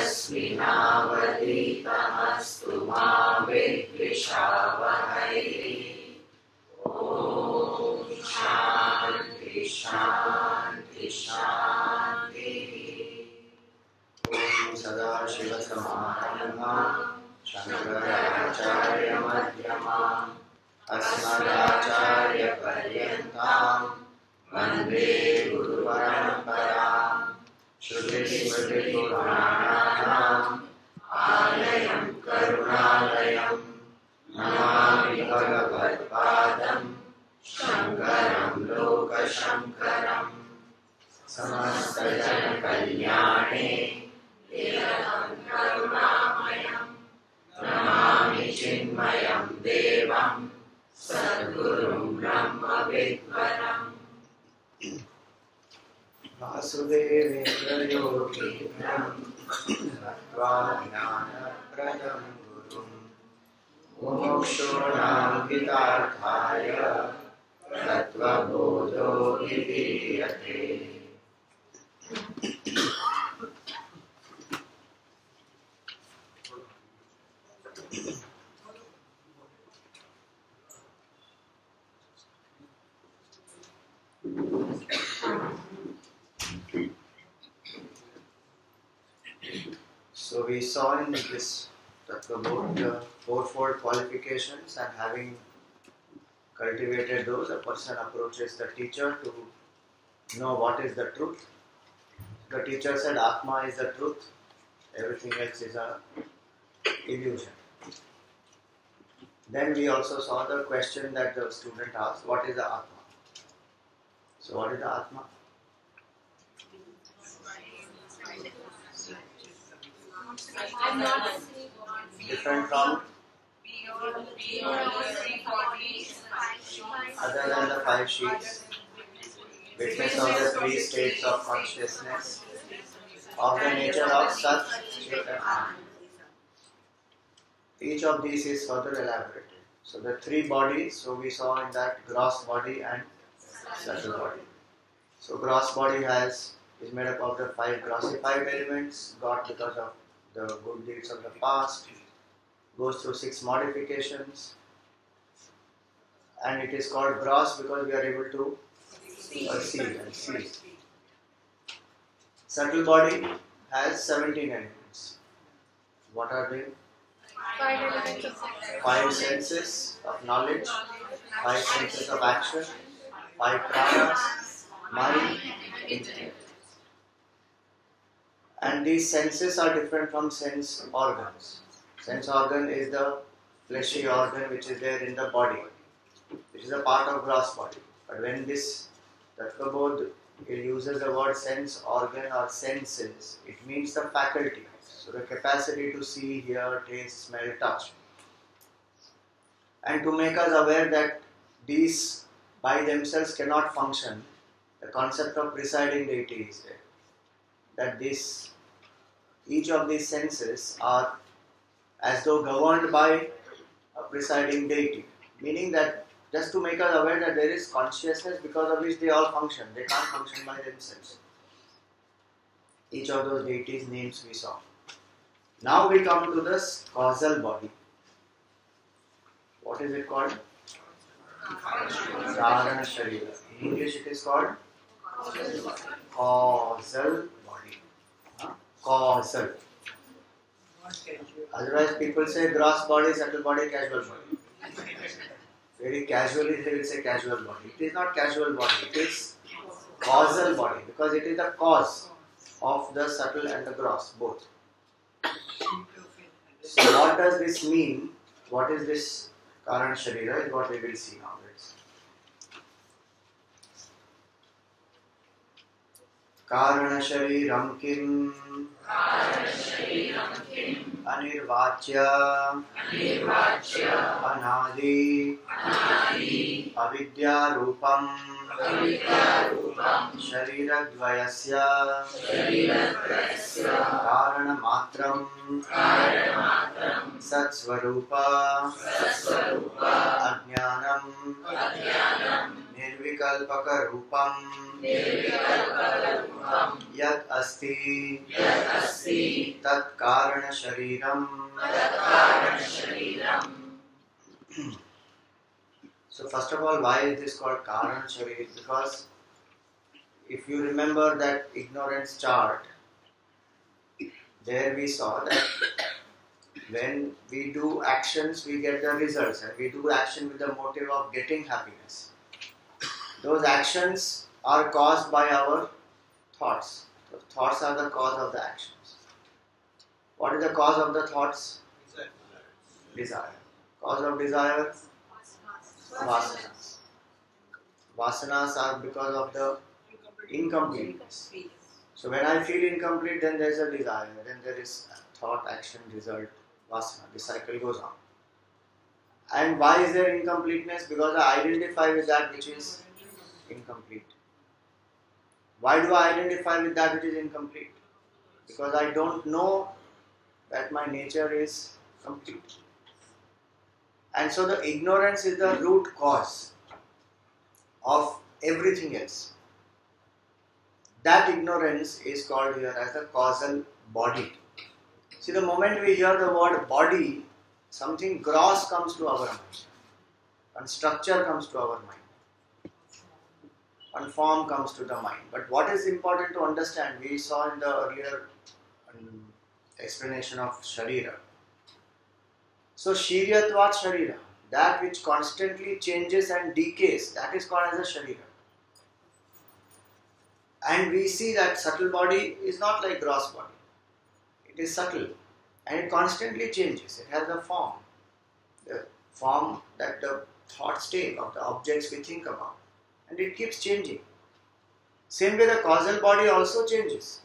तेजस्विनावधीतमस्तु मा विद्विषावहै। ॐ शान्ति शान्ति शान्तिः। ॐ सदाशिवसमारम्भां शङ्कराचार्यमध्यमाम् अस्मदाचार्यपर्यन्तां वन्दे गुरुपरम्पराम्। श्रुतिस्मृतिपुराणानाम् आलयं करुणालयं नमामि भगवत्पादं शङ्करं लोकशङ्करम्। समस्तजनकल्याणे निरतं करुणामयं नमामि चिन्मयं देवं सद्गुरुं ब्रह्मविद्वरम्। वासुदेवेन्द्रयोगीन्द्रं नत्वा ज्ञानप्रदं गुरुं मुमुक्षूणां हितार्थाय तत्त्वबोधो विधीयते। So we saw in this Tattvabodh the fourfold qualifications, and having cultivated those, a person approaches the teacher to know what is the truth. The teacher said Atma is the truth, everything else is a illusion. Then we also saw the question that the student asked, what is the Atma? So what is the Atma? Different from other than the five sheets, witness of the three states of consciousness, of the nature of Sat, Chit and Anand. Each of these is further elaborated. So the three bodies, so we saw in that gross body and subtle body. So gross body is made up of the five grossified elements got because of the good deeds of the past, goes through 6 modifications, and it is called gross because we are able to perceive and see. Subtle body has 17 elements. What are they? 5 senses of knowledge, 5 senses of action, 5 pranas, mind, intellect. And these senses are different from sense organs. Sense organ is the fleshy organ which is there in the body, which is a part of gross body. But when this Tattvabodh uses the word sense organ or senses, it means the faculty. So the capacity to see, hear, taste, smell, touch. And to make us aware that these by themselves cannot function, the concept of presiding deity is there. That each of these senses are as though governed by a presiding deity. Meaning that just to make us aware that there is consciousness because of which they all function. They can't function by themselves. Each of those deities' names we saw. Now we come to this causal body. What is it called? Kaarana sharira. In English it is called causal body. Causal. Otherwise people say gross body, subtle body, casual body. Very casually they will say casual body. It is not casual body, it is causal body because it is the cause of the subtle and the gross, both. So what does this mean? What is this Kaarana sharira is what we will see now. Kaarana shariram kim anirvachya anadi avidya rupam shariradvayasya karana matram satsvarupa ajnanam nirvikalpaka rupam yat asti tat karana shariram. So first of all, why is this called karana sharir? Because if you remember that ignorance chart, there we saw that when we do actions, we get the results, and we do action with the motive of getting happiness. Those actions are caused by our thoughts. So thoughts are the cause of the actions. What is the cause of the thoughts? Desire. Cause of desire? Vasanas. Vasanas are because of the incompleteness. So when I feel incomplete, then there is a desire, then there is thought, action, result, vasana. The cycle goes on. And why is there incompleteness? Because I identify with that which is incomplete. Why do I identify with that which is incomplete? Because I don't know that my nature is complete. And so the ignorance is the root cause of everything else. That ignorance is called here as the causal body. See, the moment we hear the word body, something gross comes to our mind. And structure comes to our mind. And form comes to the mind. But what is important to understand, we saw in the earlier explanation of sharira. So, shiryatvat sharira, that which constantly changes and decays, that is called as a sharira. And we see that subtle body is not like gross body. It is subtle and it constantly changes. It has a form. The form that the thoughts take of the objects we think about. And it keeps changing. Same way the causal body also changes.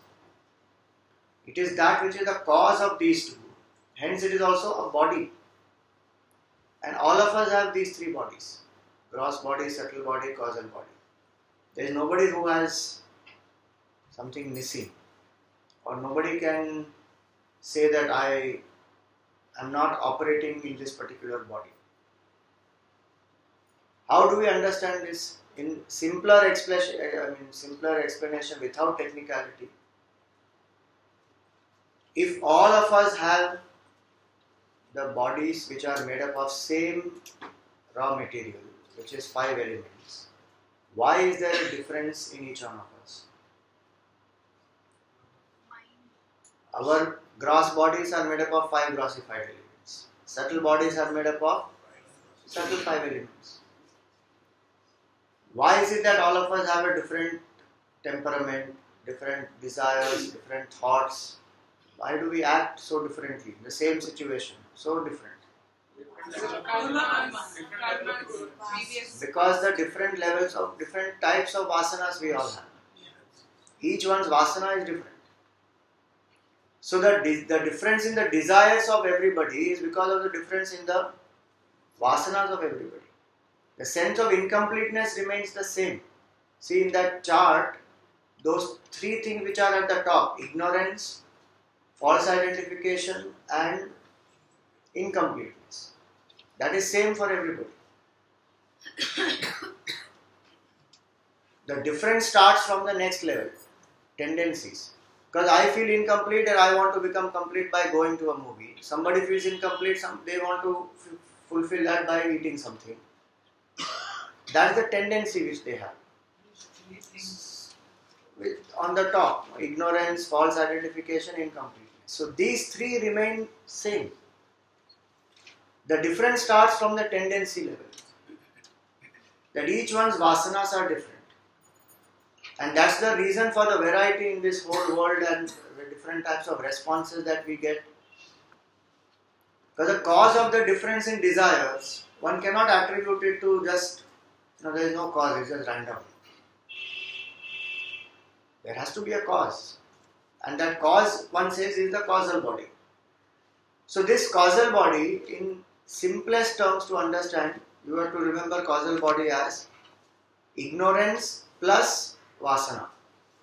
It is that which is the cause of these two. Hence it is also a body. And all of us have these three bodies. Gross body, subtle body, causal body. There is nobody who has something missing. Or nobody can say that I am not operating in this particular body. How do we understand this? In simpler explanation without technicality. If all of us have the bodies which are made up of same raw material, which is 5 elements, why is there a difference in each one of us? Our gross bodies are made up of 5 grossified elements. Subtle bodies are made up of subtle 5 elements. Why is it that all of us have a different temperament, different desires, different thoughts? Why do we act so differently in the same situation? So different. Because the different levels of different types of vasanas we all have. Each one's vasana is different. So the difference in the desires of everybody is because of the difference in the vasanas of everybody. The sense of incompleteness remains the same. See in that chart, those 3 things which are at the top, ignorance, false identification and incompleteness. That is same for everybody. The difference starts from the next level, tendencies. Because I feel incomplete and I want to become complete by going to a movie. Somebody feels incomplete, they want to fulfill that by eating something. That's the tendency which they have. On the top, ignorance, false identification, incompleteness. So these 3 remain same. The difference starts from the tendency level. That each one's vasanas are different. And that's the reason for the variety in this whole world and the different types of responses that we get. Because the cause of the difference in desires, one cannot attribute it to just, there is no cause, it's just random. There has to be a cause. And that cause, one says, is the causal body. So this causal body, in simplest terms to understand, you have to remember causal body as ignorance plus vasana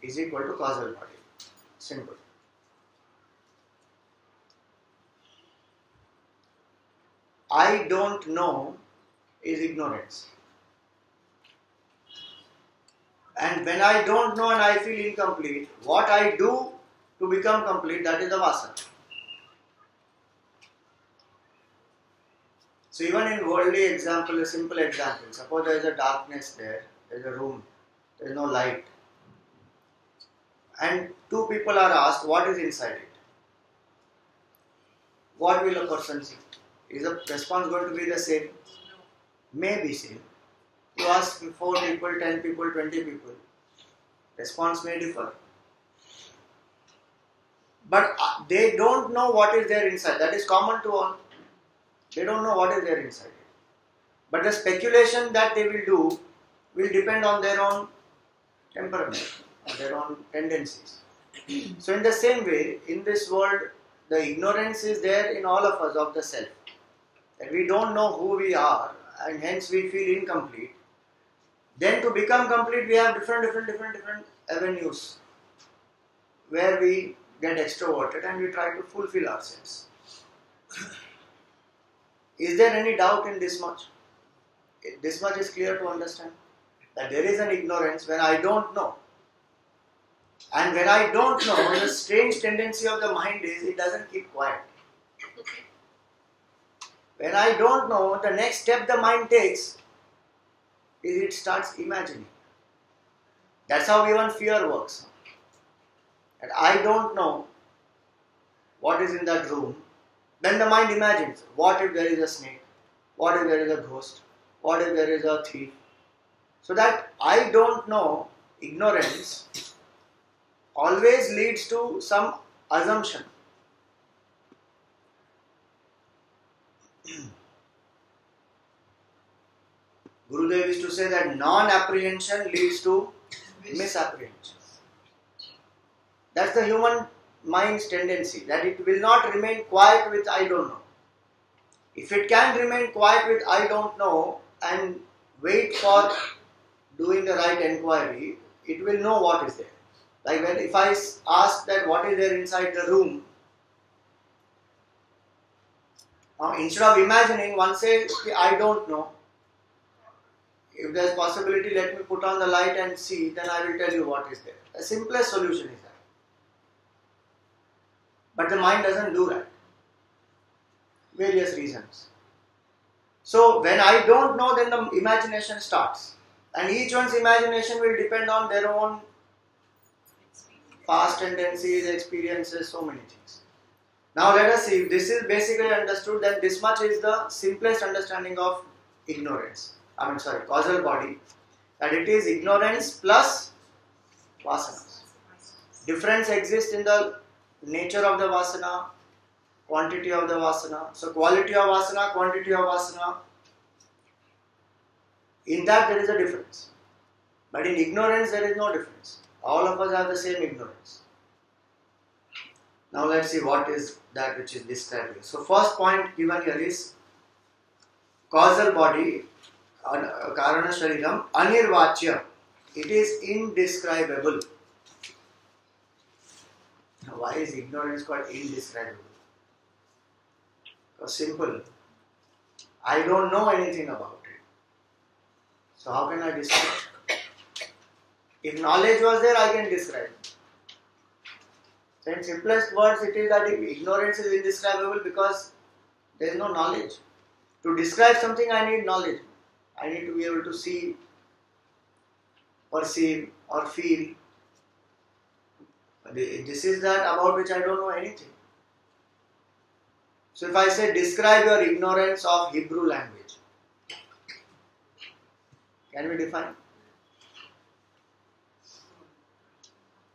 is equal to causal body. Simple. I don't know is ignorance. And when I don't know and I feel incomplete, what I do to become complete, that is the vasana. So even in worldly example, a simple example, suppose there is a darkness there is a room, there is no light, and two people are asked what is inside it. What will a person see? Is the response going to be the same? Maybe same. You ask 4 people, 10 people, 20 people, response may differ. But they don't know what is there inside. That is common to all. They don't know what is there inside. But the speculation that they will do will depend on their own temperament, on their own tendencies. So in the same way, in this world, the ignorance is there in all of us of the self. That we don't know who we are and hence we feel incomplete. Then to become complete, we have different avenues where we get extroverted and we try to fulfill ourselves. Is there any doubt in this much? This much is clear to understand. That there is an ignorance when I don't know. And when I don't know, the strange tendency of the mind is it doesn't keep quiet. When I don't know, the next step the mind takes is it starts imagining. That's how even fear works. And I don't know what is in that room. Then the mind imagines, what if there is a snake? What if there is a ghost? What if there is a thief? So that I don't know, ignorance always leads to some assumption. Gurudev used to say that non-apprehension leads to misapprehension. That's the human mind's tendency, that it will not remain quiet with I don't know. If it can remain quiet with I don't know and wait for doing the right enquiry, it will know what is there. Like if I ask that what is there inside the room, instead of imagining, one says, I don't know. If there is possibility, let me put on the light and see, then I will tell you what is there. The simplest solution is that. But the mind doesn't do that. Various reasons. So when I don't know, then the imagination starts. And each one's imagination will depend on their own past tendencies, experiences, so many things. Now let us see, if this is basically understood, then this much is the simplest understanding of ignorance. Causal body. That it is ignorance plus vasanas. Difference exists in the nature of the vasana, quantity of the vasana. So quality of vasana, quantity of vasana. In that there is a difference. But in ignorance there is no difference. All of us have the same ignorance. Now let's see what is that which is described here. So first point given here is causal body, kaarana shariram, anirvachya. It is indescribable. Now why is ignorance called indescribable? Because simple. I don't know anything about it. So how can I describe? If knowledge was there, I can describe. So in simplest words, it is that ignorance is indescribable because there is no knowledge. To describe something, I need knowledge. I need to be able to see, perceive or feel. This is that about which I don't know anything. So if I say describe your ignorance of Hebrew language, can we define?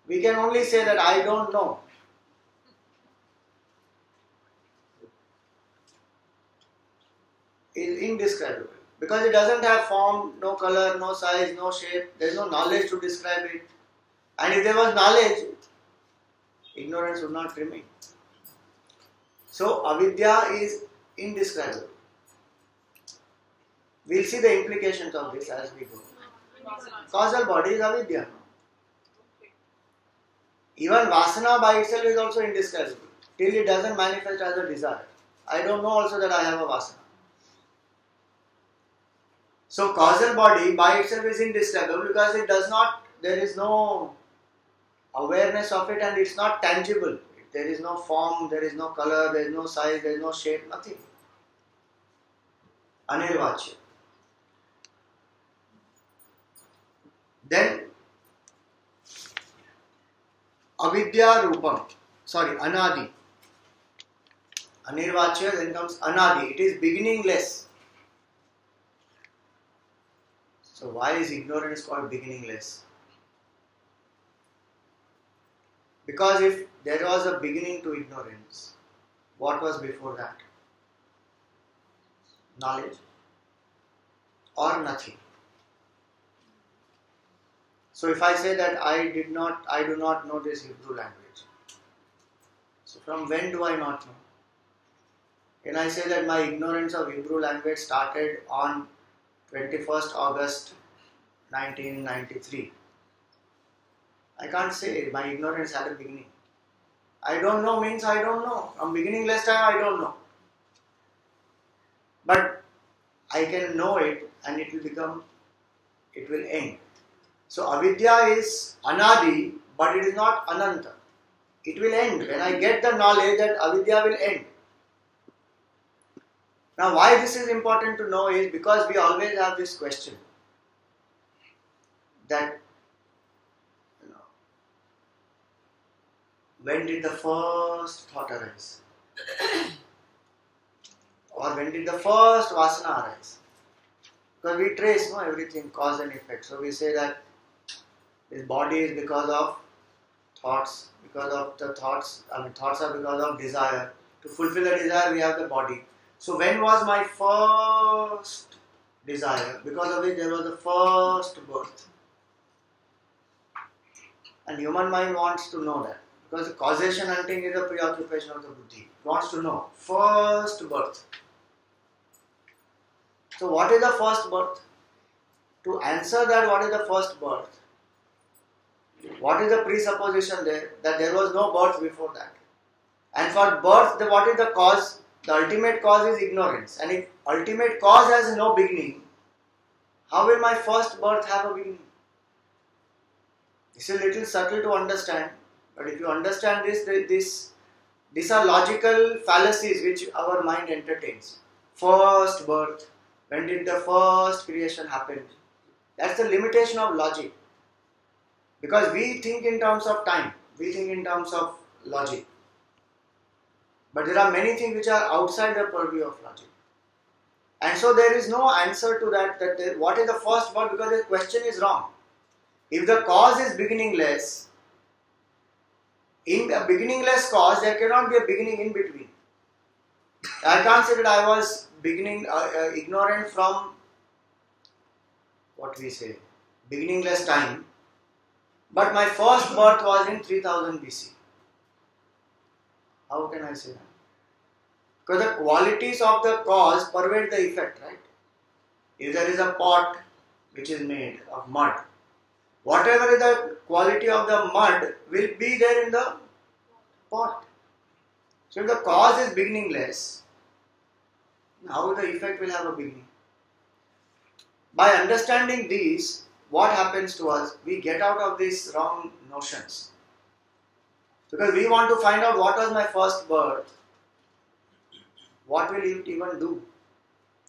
We can only say that I don't know. It is indescribable. Because it doesn't have form, no color, no size, no shape. There is no knowledge to describe it. And if there was knowledge, ignorance would not remain. So avidya is indescribable. We will see the implications of this as we go. Causal body is avidya. Even vasana by itself is also indescribable. Till it doesn't manifest as a desire. I don't know also that I have a vasana. So causal body by itself is indescribable because it does not, there is no awareness of it, and it's not tangible. There is no form, there is no color, there is no size, there is no shape, nothing. Anirvachya. Then avidya rupam, anadi. Anirvachya, then comes anadi. It is beginningless. So why is ignorance called beginningless? Because if there was a beginning to ignorance, what was before that? Knowledge or nothing. So if I say that I do not know this Hebrew language. So from when do I not know? Can I say that my ignorance of Hebrew language started on 21st August 1993? I can't say my ignorance had a beginning. I don't know means I don't know. From beginningless time I don't know. But I can know it and it will end. So avidya is anadi, but it is not ananta. It will end. When I get the knowledge that avidya will end. Now why this is important to know is because we always have this question that when did the first thought arise? Or when did the first vasana arise? Because we trace everything, cause and effect. So we say that this body is because of thoughts, because of the thoughts, thoughts are because of desire. To fulfill the desire, we have the body. So when was my first desire? Because of which there was the first birth. And human mind wants to know that. Because the causation hunting is a preoccupation of the buddhi. It wants to know. First birth. So what is the first birth? To answer that, what is the first birth? What is the presupposition there? That there was no birth before that. And for birth, what is the cause? The ultimate cause is ignorance. And if ultimate cause has no beginning, how will my first birth have a beginning? This is a little subtle to understand. But if you understand this, these are logical fallacies which our mind entertains. First birth. When did the first creation happen? That's the limitation of logic. Because we think in terms of time. We think in terms of logic. But there are many things which are outside the purview of logic. And so there is no answer to that what is the first birth, because the question is wrong. If the cause is beginningless, in a beginningless cause, there cannot be a beginning in between. I can't say that I was ignorant from beginningless time, but my first birth was in 3000 BC. How can I say that? Because the qualities of the cause pervade the effect, right? If there is a pot which is made of mud, whatever is the quality of the mud will be there in the pot. So if the cause is beginningless, how the effect will have a beginning? By understanding these, what happens to us? We get out of these wrong notions. Because we want to find out what was my first birth. What will it even do?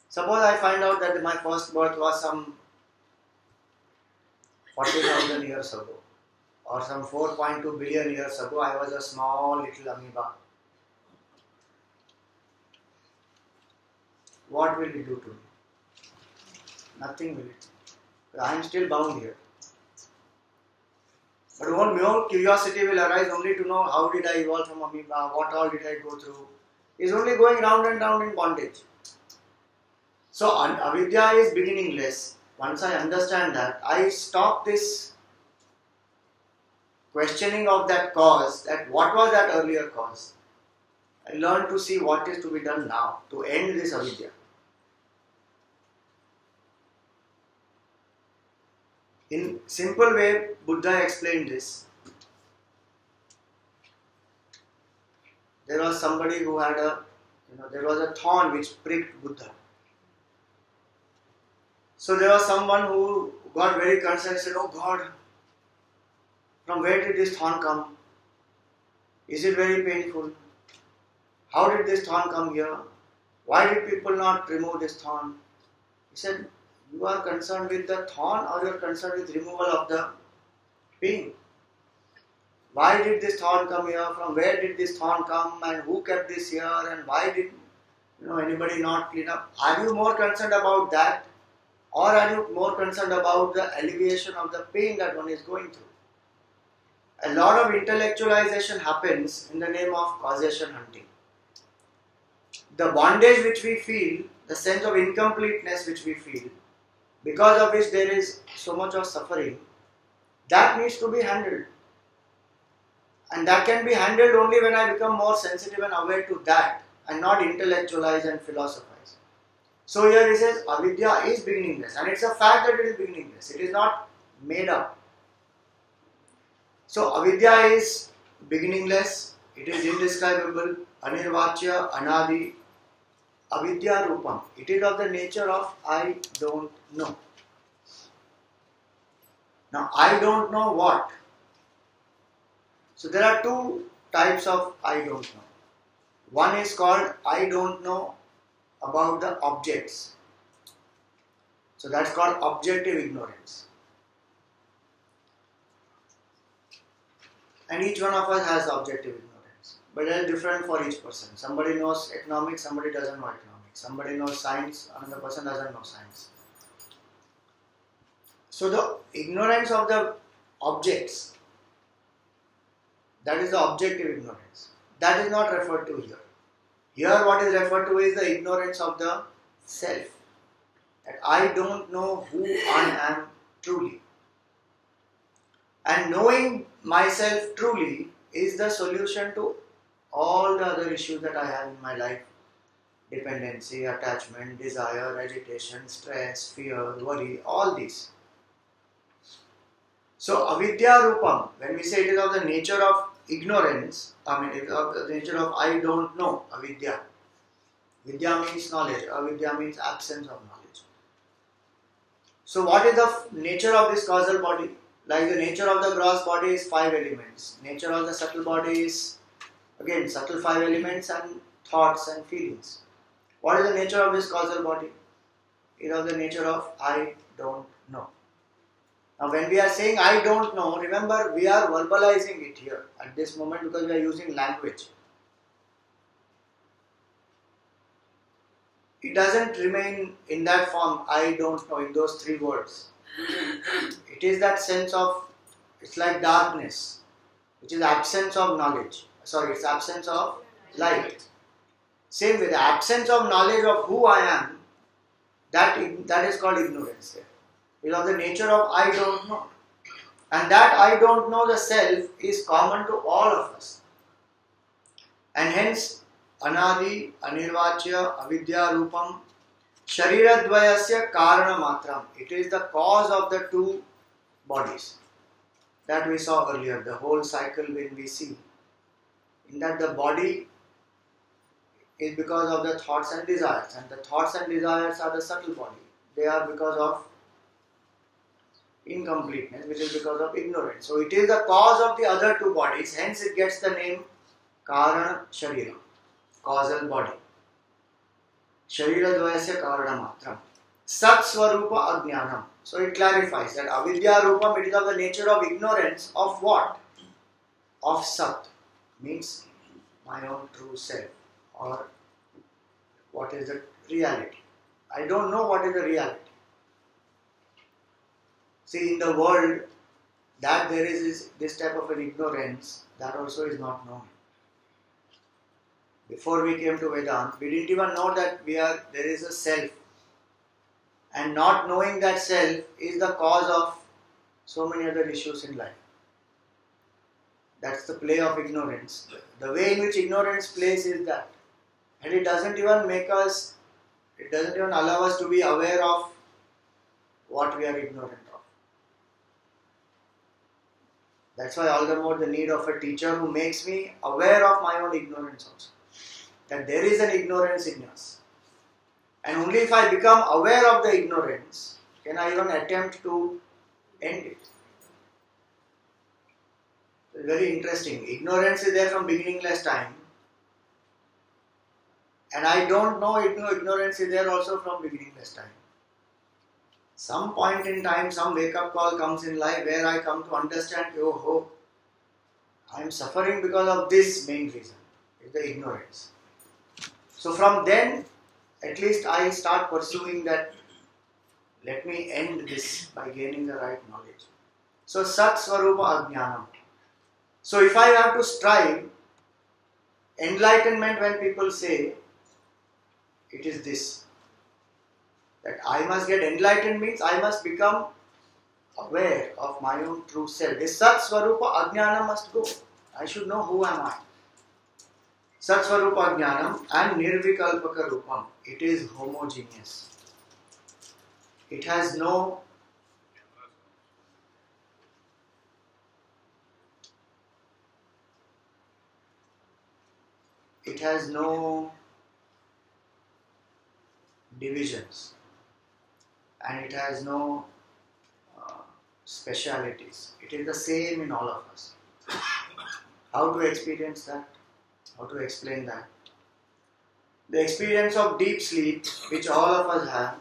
Suppose I find out that my first birth was some 40,000 years ago, or some 4.2 billion years ago. I was a small little amoeba. What will it do to me? Nothing will it. I am still bound here. But more curiosity will arise only to know how did I evolve from amoeba, what all did I go through. It's only going round and round in bondage. So avidya is beginningless. Once I understand that, I stop this questioning of that cause, that what was that earlier cause. I learn to see what is to be done now to end this avidya. In simple way, Buddha explained this. There was somebody who had there was a thorn which pricked Buddha. So there was someone who got very concerned and said, "Oh God, From where did this thorn come? Is it very painful? How did this thorn come here? Why did people not remove this thorn? He said, you are concerned with the thorn or you are concerned with removal of the pain? Why did this thorn come here? From where did this thorn come? And who kept this here? And why did anybody not clean up? Are you more concerned about that? Or are you more concerned about the alleviation of the pain that one is going through? A lot of intellectualization happens in the name of causation hunting. The bondage which we feel, the sense of incompleteness which we feel, because of which there is so much of suffering, that needs to be handled. And that can be handled only when I become more sensitive and aware to that and not intellectualize and philosophize. So here he says, avidya is beginningless, and it's a fact that it is beginningless. It is not made up. So avidya is beginningless, it is indescribable, anirvachya, anadi, avidya rupam. It is of the nature of I don't know. Now I don't know what? So there are two types of I don't know. One is called I don't know about the objects. So that's called objective ignorance. And each one of us has objective ignorance. But they are different for each person. Somebody knows economics, somebody doesn't know economics. Somebody knows science, another person doesn't know science. So the ignorance of the objects, that is the objective ignorance. That is not referred to here. Here what is referred to is the ignorance of the self. That I don't know who I am truly. And knowing myself truly is the solution to all the other issues that I have in my life. Dependency, attachment, desire, agitation, stress, fear, worry, all these. So avidya rupam, when we say it is of the nature of ignorance, it is of the nature of I don't know, avidya. Vidya means knowledge, avidya means absence of knowledge. So what is the nature of this causal body? Like the nature of the gross body is 5 elements. Nature of the subtle body is again subtle 5 elements and thoughts and feelings. What is the nature of this causal body? It is of the nature of I don't know. Now when we are saying I don't know, remember we are verbalizing it here at this moment because we are using language. It doesn't remain in that form, I don't know, in those 3 words. It is that sense of, it's like darkness, which is absence of knowledge. Sorry, it's absence of light. Same way, the absence of knowledge of who I am, that is called ignorance. It is of the nature of I don't know. And that I don't know, the self, is common to all of us. And hence, anadi, anirvachya, avidya rupam, sharira dvayasya kaarana matram. It is the cause of the 2 bodies that we saw earlier, the whole cycle when we see. In that the body is because of the thoughts and desires, and the thoughts and desires are the subtle body. They are because of incompleteness, which is because of ignorance. So it is the cause of the other 2 bodies, hence it gets the name kaarana sharira, causal body. Sharira dvayasya kaarana matram. Sat swarupa ajnanam. So it clarifies that avidya rupam, it is of the nature of ignorance of what? Of sat, means my own true self, or what is the reality. I don't know what is the reality. See, in the world, that there is this type of an ignorance, that also is not known. Before we came to Vedanta, we didn't even know that there is a self. And not knowing that self is the cause of so many other issues in life. That's the play of ignorance. The way in which ignorance plays is that. And it doesn't even allow us to be aware of what we are ignorant of. That's why all the more the need of a teacher who makes me aware of my own ignorance also. That there is an ignorance in us. And only if I become aware of the ignorance can I even attempt to end it. It's very interesting. Ignorance is there from beginningless time. And I don't know ignorance is there also from beginningless time. Some point in time, some wake-up call comes in life where I come to understand, oh, I am suffering because of this main reason, is the ignorance. So from then, at least I start pursuing that, let me end this by gaining the right knowledge. So Sat Swarupa Ajnanam. So if I have to strive, enlightenment, when people say, it is this. That I must get enlightened means I must become aware of my own true self. This Sat Swarupa Ajnana must go. I should know who am I. Sat Swarupa Ajnanam and Nirvikalpaka Rupam. It is homogeneous. It has no divisions, and it has no specialities. It is the same in all of us. How to experience that? How to explain that? The experience of deep sleep, which all of us have,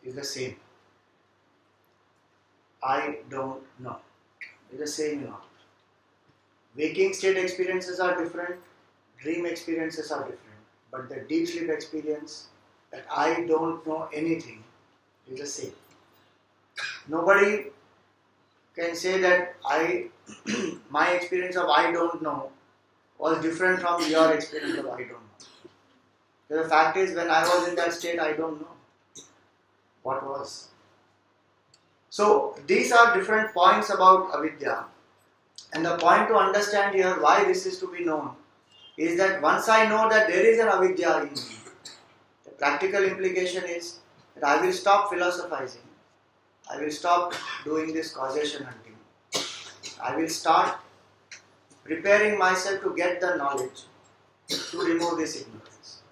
is the same. I don't know. It's the same in all. Waking state experiences are different, dream experiences are different, but the deep sleep experience, that I don't know anything, is the same. Nobody can say that my experience of I don't know was different from your experience of I don't know. The fact is, when I was in that state, I don't know what was. So these are different points about avidya, and the point to understand here why this is to be known is that once I know that there is an avidya in me, the practical implication is that I will stop philosophizing. I will stop doing this causation hunting. I will start preparing myself to get the knowledge to remove this ignorance.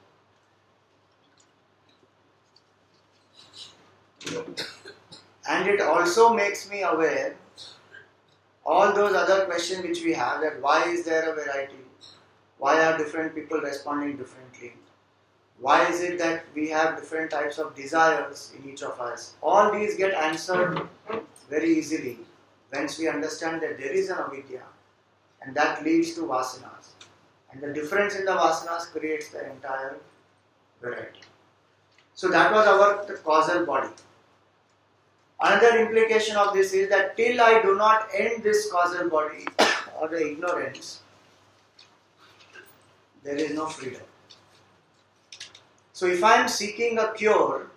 And it also makes me aware all those other questions which we have, that why is there a variety? Why are different people responding differently? Why is it that we have different types of desires in each of us? All these get answered very easily once we understand that there is an avidya, and that leads to vasanas. And the difference in the vasanas creates the entire variety. So that was the causal body. Another implication of this is that till I do not end this causal body or the ignorance, there is no freedom. So if I am seeking a cure,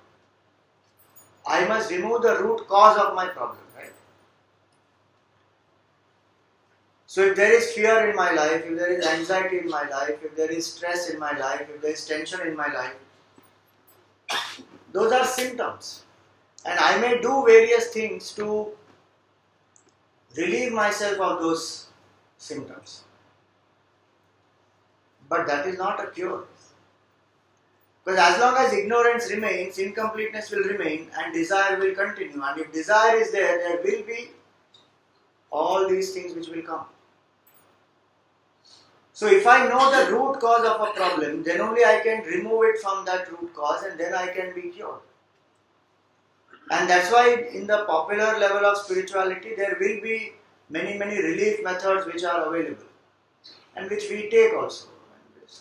I must remove the root cause of my problem, right? So if there is fear in my life, if there is anxiety in my life, if there is stress in my life, if there is tension in my life, those are symptoms. And I may do various things to relieve myself of those symptoms. But that is not a cure. Because as long as ignorance remains, incompleteness will remain and desire will continue. And if desire is there, there will be all these things which will come. So if I know the root cause of a problem, then only I can remove it from that root cause, and then I can be cured. And that's why in the popular level of spirituality, there will be many relief methods which are available and which we take also.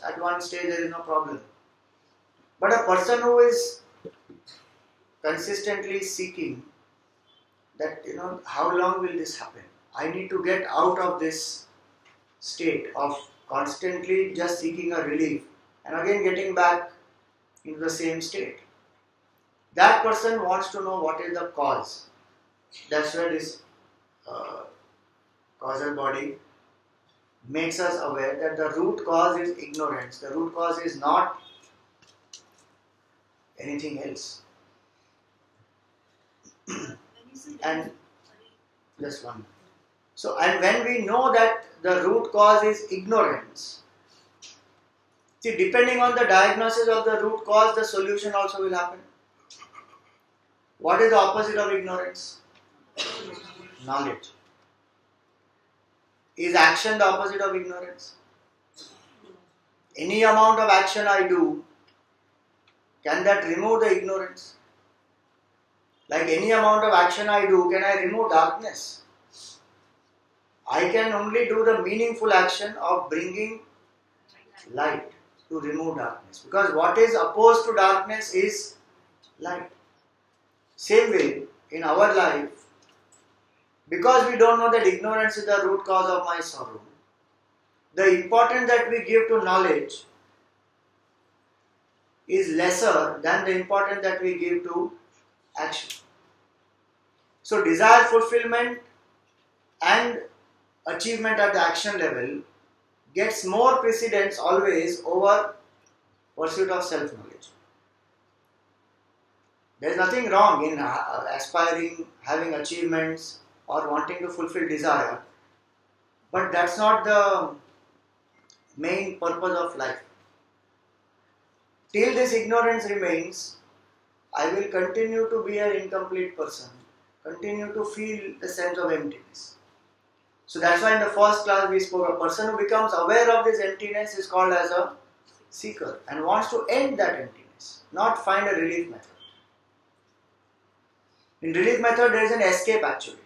At one stage there is no problem. But a person who is consistently seeking that, how long will this happen? I need to get out of this state of constantly just seeking a relief and again getting back into the same state. That person wants to know what is the cause. That's where this causal body makes us aware that the root cause is ignorance. The root cause is not anything else. And just one. So, and when we know that the root cause is ignorance, see, depending on the diagnosis of the root cause, the solution also will happen. What is the opposite of ignorance? Knowledge. Is action the opposite of ignorance? Any amount of action I do, can that remove the ignorance? Like any amount of action I do, can I remove darkness? I can only do the meaningful action of bringing light to remove darkness. Because what is opposed to darkness is light. Same way, in our life, because we don't know that ignorance is the root cause of my sorrow, the importance that we give to knowledge is lesser than the importance that we give to action. So desire fulfillment and achievement at the action level gets more precedence always over pursuit of self-knowledge. There is nothing wrong in aspiring, having achievements or wanting to fulfill desire, but that's not the main purpose of life. Till this ignorance remains, I will continue to be an incomplete person, continue to feel the sense of emptiness. So that's why in the first class we spoke, a person who becomes aware of this emptiness is called as a seeker and wants to end that emptiness, not find a relief method. In relief method there is an escape actually,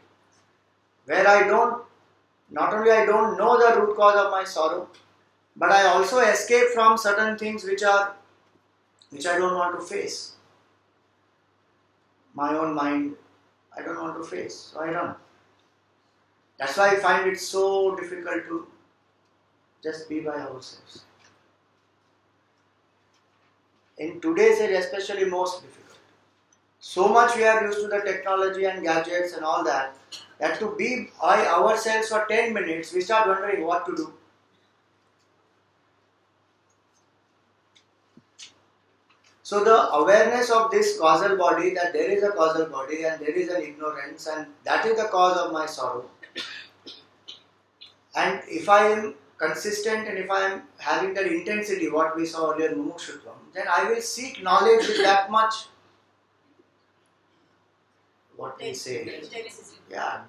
where not only I don't know the root cause of my sorrow, but I also escape from certain things which I don't want to face. My own mind, I don't want to face, so I run. That's why I find it so difficult to just be by ourselves. In today's age, especially most difficult. So much we are used to the technology and gadgets and all that, that to be by ourselves for 10 minutes, we start wondering what to do. So the awareness of this causal body, that there is a causal body and there is an ignorance and that is the cause of my sorrow. And if I am consistent and if I am having that intensity, what we saw earlier, mumukshutvam, then I will seek knowledge with that much, what we say,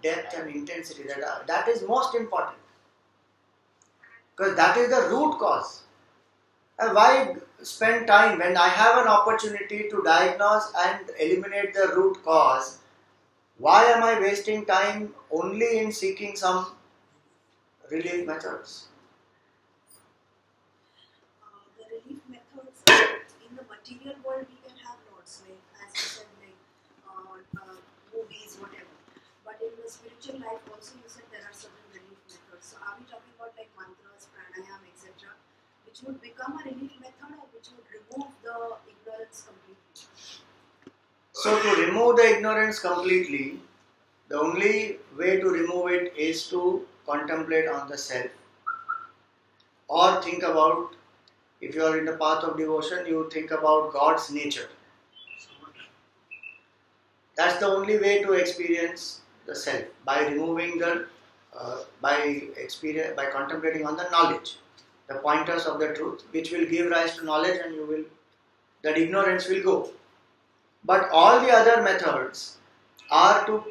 depth and intensity. That is most important. Because that is the root cause. And why spend time when I have an opportunity to diagnose and eliminate the root cause? Why am I wasting time only in seeking some relief methods? The relief methods in the material world we can have lots, like as you said, like movies, whatever. But in the spiritual life also you said there are certain relief methods. So are we talking about like mantras, pranayama, etc., which would become a relief method or which would remove the ignorance completely? So to remove the ignorance completely, the only way to remove it is to contemplate on the self, or think about, if you are in the path of devotion, you think about God's nature. That's the only way to experience the self, by removing the by contemplating on the knowledge, the pointers of the truth, which will give rise to knowledge, and that ignorance will go. But all the other methods are to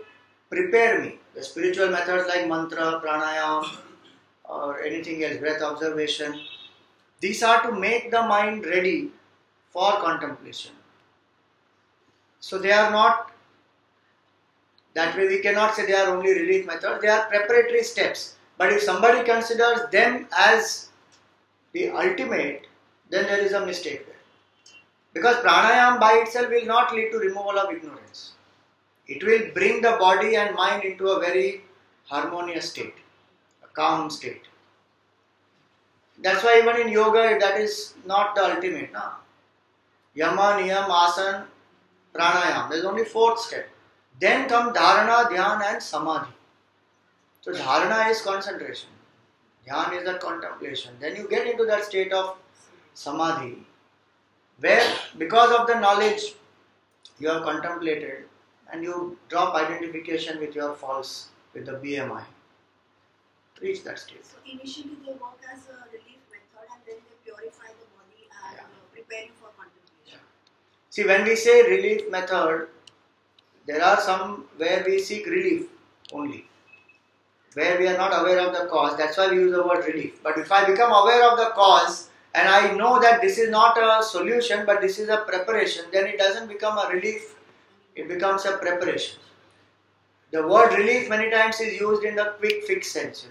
prepare me. The spiritual methods like mantra, pranayam, or anything else, breath observation, these are to make the mind ready for contemplation. So they are not, that way we cannot say they are only relief methods, they are preparatory steps. But if somebody considers them as the ultimate, then there is a mistake there. Because pranayam by itself will not lead to removal of ignorance. It will bring the body and mind into a very harmonious state, a calm state. That's why even in yoga, that is not the ultimate. No? Yama, niyam, asana, pranayam. There is only fourth step. Then come dharana, dhyana and samadhi. So dharana is concentration. Dhyana is that contemplation. Then you get into that state of samadhi, where because of the knowledge you have contemplated, and you drop identification with your false, with the BMI. Reach that state. So initially they work as a relief method and then they purify the body and prepare you for contemplation. See, when we say relief method, there are some where we seek relief only. where we are not aware of the cause. That's why we use the word relief. But if I become aware of the cause and I know that this is not a solution but this is a preparation, then it doesn't become a relief, it becomes a preparation. The word relief many times is used in the quick fix sense,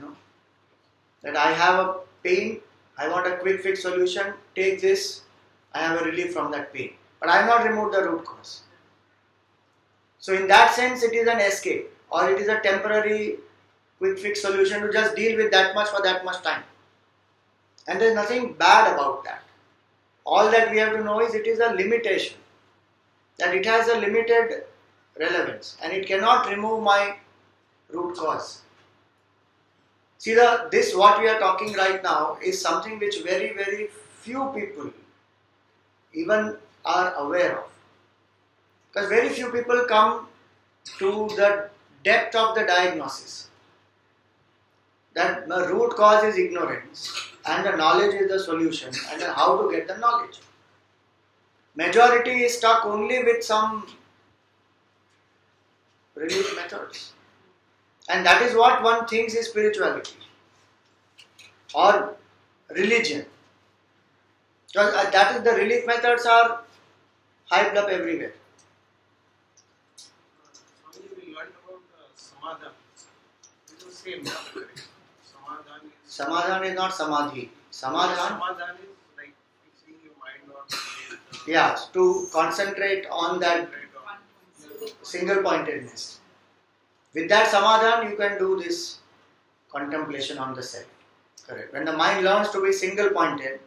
that I have a pain, I want a quick fix solution, take this, I have a relief from that pain. But I have not removed the root cause. So in that sense it is an escape, or it is a temporary quick fix solution to just deal with that much for that much time. And there is nothing bad about that. All that we have to know is it is a limitation, that it has a limited relevance and it cannot remove my root cause. See, this what we are talking right now is something which very, very few people even are aware of. Because very few people come to the depth of the diagnosis. That the root cause is ignorance and the knowledge is the solution, and then how to get the knowledge. Majority is stuck only with some relief methods. And that is what one thinks is spirituality or religion. Because that is the relief methods are hyped up everywhere. We learned about samadhan. It was same. Samadhan is not samadhi. Samadhan is like fixing your mind on. Yeah, to concentrate on that single pointedness. With that samadhan, you can do this contemplation on the self. Correct. When the mind learns to be single pointed,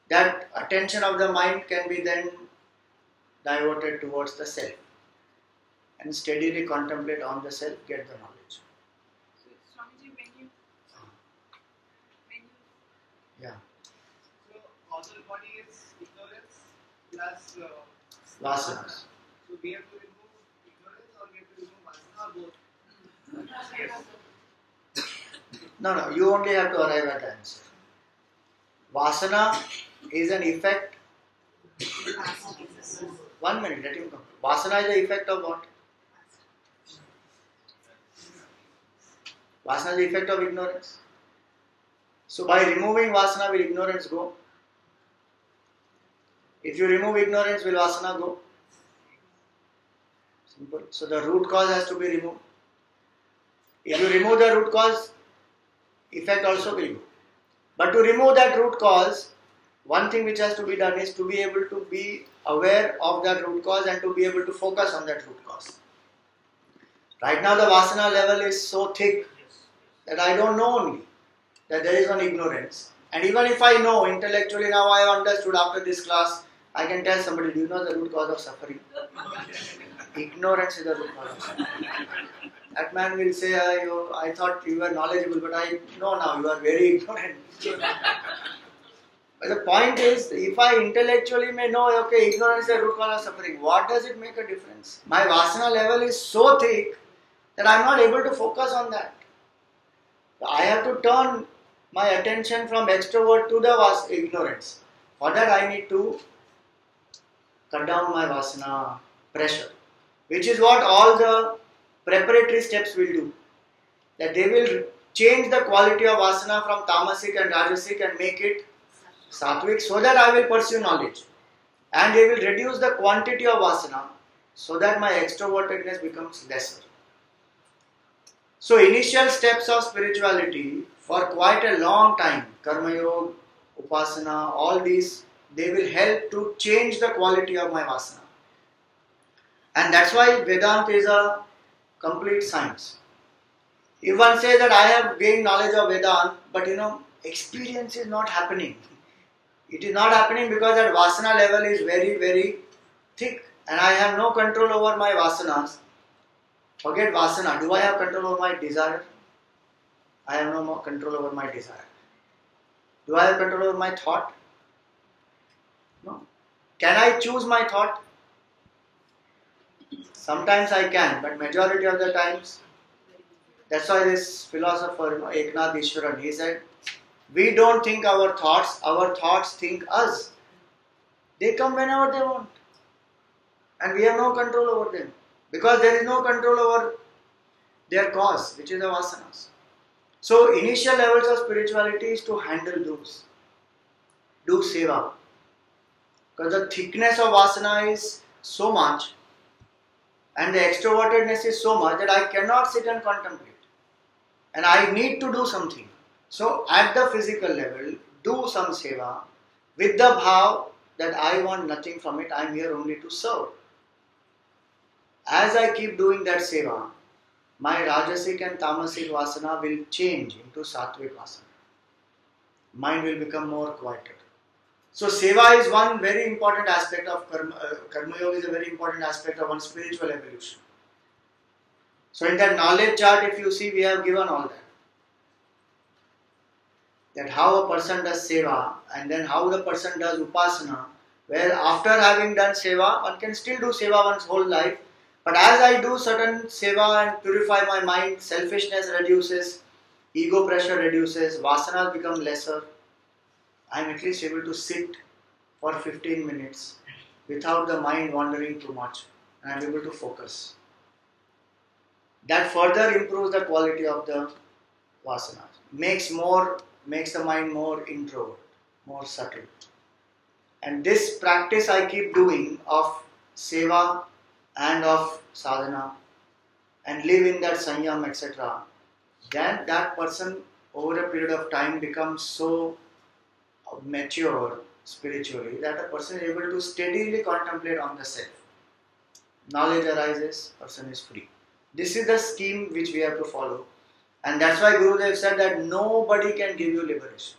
that attention of the mind can be then diverted towards the self and steadily contemplate on the self, get the knowledge. So, Swamiji, Yeah. So, causal body is ignorance plus Vasanas. So, we have to remove ignorance or we have to remove vasana or both? No, you only have to arrive at the answer. Vasana is an effect. 1 minute, let him come. Vasana is the effect of what? Vasana is the effect of ignorance. So by removing vasana, will ignorance go? If you remove ignorance, will vasana go? Simple. So the root cause has to be removed. If you remove the root cause, effect also will go. But to remove that root cause, one thing which has to be done is to be able to be aware of that root cause and to be able to focus on that root cause. Right now the vasana level is so thick that I don't know only that there is one ignorance. And even if I know intellectually, now I have understood after this class, I can tell somebody, do you know the root cause of suffering? Ignorance is the root cause of suffering. That man will say, I thought you were knowledgeable, but I know now you are very ignorant. But the point is, if I intellectually may know, okay, ignorance is the root cause of suffering, what does it make a difference? My vasana level is so thick that I am not able to focus on that. So I have to turn my attention from extrovert to the ignorance. For that I need to cut down my vasana pressure, which is what all the preparatory steps will do. That they will change the quality of vasana from tamasic and rajasic and make it sattvic, so that I will pursue knowledge. And they will reduce the quantity of vasana so that my extrovertedness becomes lesser. So initial steps of spirituality for quite a long time, karma yoga, upasana, all these, they will help to change the quality of my vasana. And that's why Vedanta is a complete science. If one says that I have gained knowledge of Vedanta, but experience is not happening. It is not happening because that vasana level is very, very thick and I have no control over my vasanas. Forget vasana. Do I have control over my desire? I have no more control over my desire. Do I have control over my thought? No. Can I choose my thought? Sometimes I can, but majority of the times, that's why this philosopher, Eknath Ishwaran, he said, we don't think our thoughts think us. They come whenever they want. And we have no control over them. Because there is no control over their cause, which is the vasanas. So initial levels of spirituality is to handle those. Do seva. Because the thickness of vasana is so much and the extrovertedness is so much that I cannot sit and contemplate. And I need to do something. So at the physical level, do some seva with the bhav that I want nothing from it, I am here only to serve. As I keep doing that seva, my rajasic and tamasic vasana will change into sattvic vasana. Mind will become more quieter. So seva is one very important aspect of karma. Karma yoga is a very important aspect of one spiritual evolution. So in that knowledge chart, if you see, we have given all that. That how a person does seva and then how the person does upasana, where after having done seva, one can still do seva one's whole life. But as I do certain seva and purify my mind, selfishness reduces, ego pressure reduces, vasanas become lesser. I am at least able to sit for 15 minutes without the mind wandering too much, and I am able to focus. That further improves the quality of the vasanas, makes the mind more introvert, more subtle. And this practice I keep doing of seva and of sadhana and live in that sanyam, etc. Then that person over a period of time becomes so mature spiritually that a person is able to steadily contemplate on the self. Knowledge arises, person is free. This is the scheme which we have to follow. And that's why Gurudev said that nobody can give you liberation.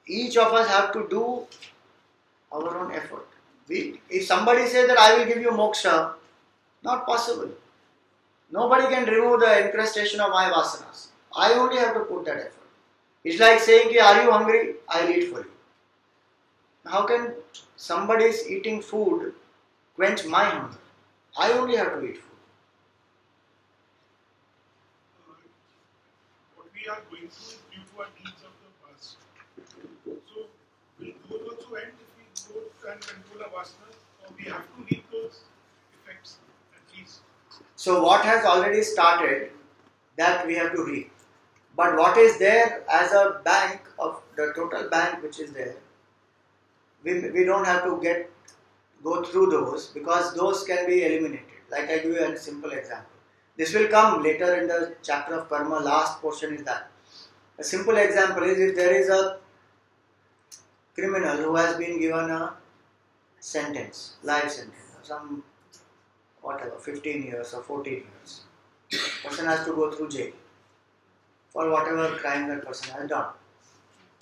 Each of us have to do our own effort. If somebody says that I will give you moksha, not possible. Nobody can remove the incrustation of my vasanas. I only have to put that effort. It's like saying, are you hungry? I'll eat for you. How can somebody's eating food quench my hunger? I only have to eat food. What we are going through is due to our deeds of the past. So, will those also end if we don't control our vasanas, or we have to leave those effects at least? So what has already started, that we have to reap. But what is there as a bank of the total bank which is there, we don't have to go through those, because those can be eliminated. Like I give you a simple example. This will come later in the chapter of karma, last portion is that. A simple example is, if there is a criminal who has been given a sentence, life sentence, or some whatever, 15 years or 14 years. Person has to go through jail for whatever crime that person has done.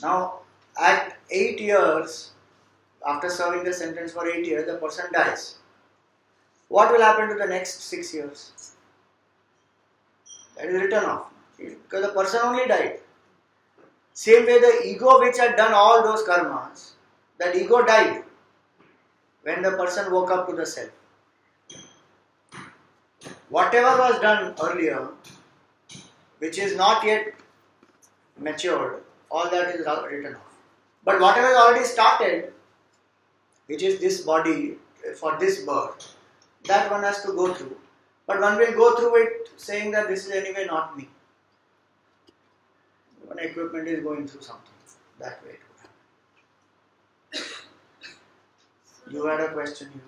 Now, at 8 years, after serving the sentence for 8 years, the person dies. What will happen to the next 6 years? That is written off, because the person only died. Same way, the ego which had done all those karmas, that ego died when the person woke up to the self. Whatever was done earlier, which is not yet matured, all that is written off. But whatever is already started, which is this body for this birth, that one has to go through. But one will go through it saying that this is anyway not me. One equipment is going through something. That way it would happen. You had a question here?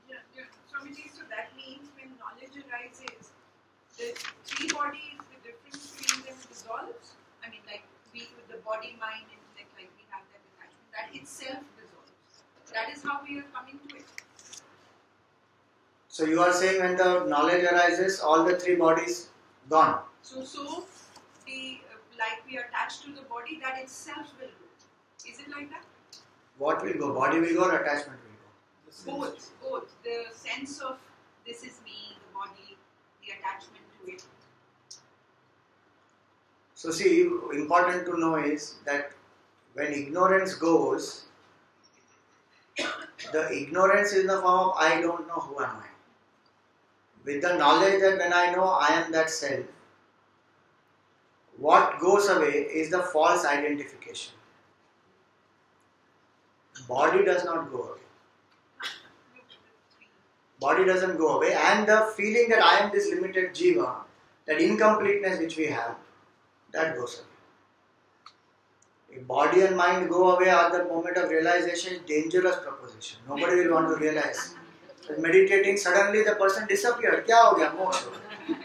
Yeah. Swamiji, so that means when knowledge arises, the three bodies, the difference between them dissolves? I mean, like we with the body, mind, intellect, like we have that attachment, that itself dissolves. That is how we are coming to it. So you are saying when the knowledge arises, all the three bodies gone. So the like we are attached to the body, that itself will go. Is it like that? What will go? Body will go or attachment will go? Both. The sense of this is me, the body, the attachment to it. So see, important to know is that when ignorance goes, the ignorance is in the form of I don't know who am I. With the knowledge that when I know I am that self, what goes away is the false identification. Body does not go away. Body doesn't go away, and the feeling that I am this limited jiva, that incompleteness which we have, that goes away. If body and mind go away at the moment of realization, it's dangerous proposition. Nobody will want to realize. So meditating, suddenly the person disappeared. Kya ho gaya? Moksha ho gaya.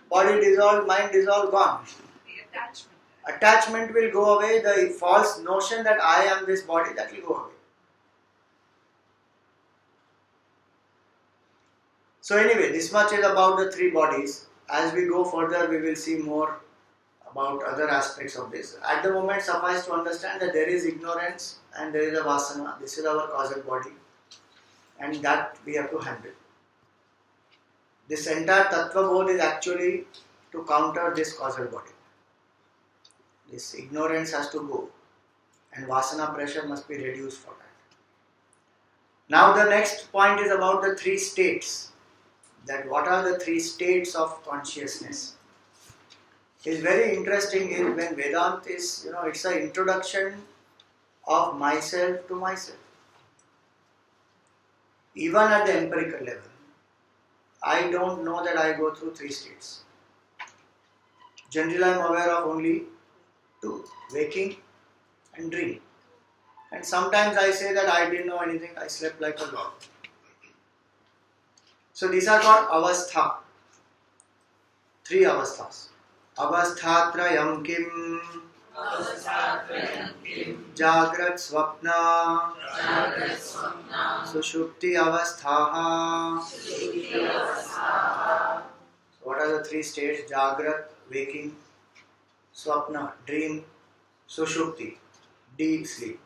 Body dissolved, mind dissolved, gone. Attachment will go away. The false notion that I am this body, that will go away. So anyway, this much is about the three bodies. As we go further, we will see more about other aspects of this. At the moment, suffice to understand that there is ignorance and there is a vasana. This is our causal body, and that we have to handle. This entire Tattvabodh is actually to counter this causal body. This ignorance has to go, and vasana pressure must be reduced for that. Now the next point is about the three states. That what are the three states of consciousness? It is very interesting when Vedanta is, it's an introduction of myself to myself. Even at the empirical level, I don't know that I go through three states. Generally, I am aware of only two, waking and dream. And sometimes I say that I didn't know anything, I slept like a dog. So these are called avastha. Three avasthas. Avasthatrayam kim? Jagrat swapna sushupti avasthaha. So what are the three states? Jagrat, waking, swapna, dream, sushupti, deep sleep.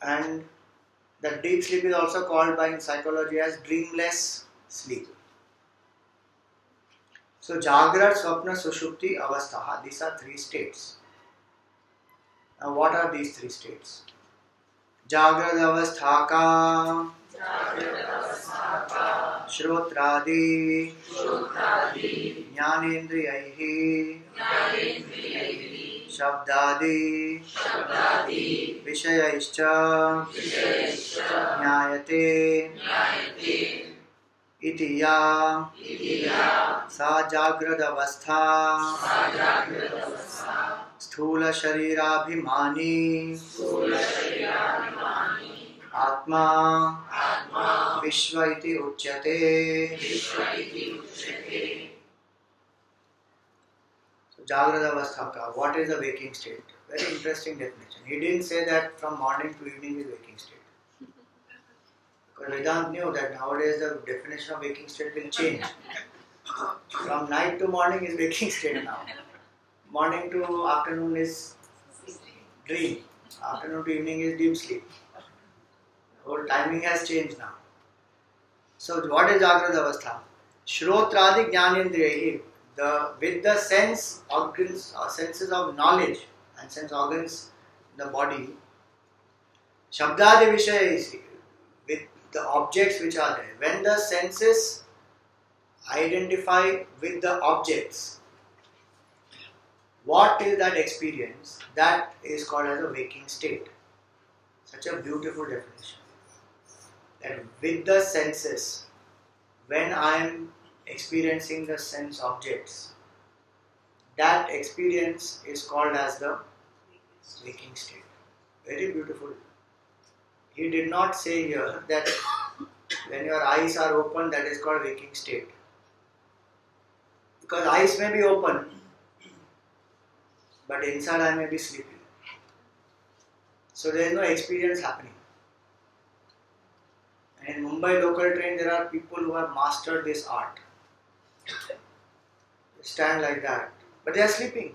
And that deep sleep is also called by in psychology as dreamless sleep. So Jagrat, Swapna, Sushupti, Avastha. These are three states. Now what are these three states? Jagrat Avasthaka Shrotradi Jnanendriyaihi Shabdadi Vishayaischa Jnayate Iti ya Sa Jagrad Avastha Sthula Sharira Bhimani Atma Vishva iti Uchyate. So Jagrada Avastha, what is the waking state? Very interesting definition. He didn't say that from morning to evening is waking state. Because Vedanta knew that nowadays the definition of waking state will change. From night to morning is waking state now. Morning to afternoon is dream. Afternoon to evening is deep sleep. The whole timing has changed now. So what is Jagrada Avastha? Shrotradi Jnanendriyahi. With the sense organs or senses of knowledge and sense organs in the body. Shabdadi Vishaya is with the objects which are there. When the senses identify with the objects, what is that experience? That is called as a waking state. Such a beautiful definition. That with the senses, when I am experiencing the sense objects, that experience is called as the waking state. Very beautiful. He did not say here that when your eyes are open, that is called waking state. Because eyes may be open, but inside I may be sleeping. So there is no experience happening. And in Mumbai local train, there are people who have mastered this art. They stand like that, but they are sleeping.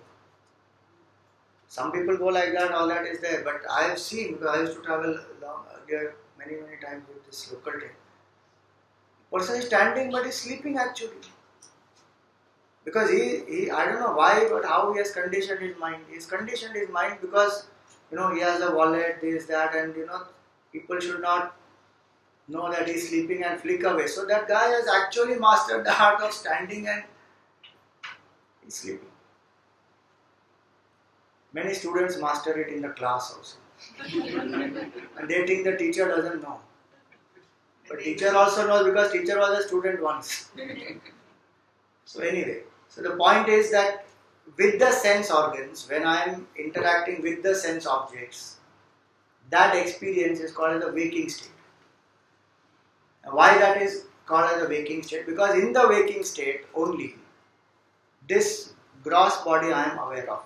Some people go like that, all that is there. But I have seen, because I used to travel along here many times with this local train. The person is standing but is sleeping actually. Because he I don't know why, but how he has conditioned his mind. He's conditioned his mind because, he has a wallet, this, that, and people should not know that he's sleeping and flick away. So that guy has actually mastered the art of standing and he's sleeping. Many students master it in the class also. And they think the teacher doesn't know. But teacher also knows because teacher was a student once. So anyway, so the point is that with the sense organs, when I am interacting with the sense objects, that experience is called as the waking state. And why that is called as a waking state? Because in the waking state only, this gross body I am aware of.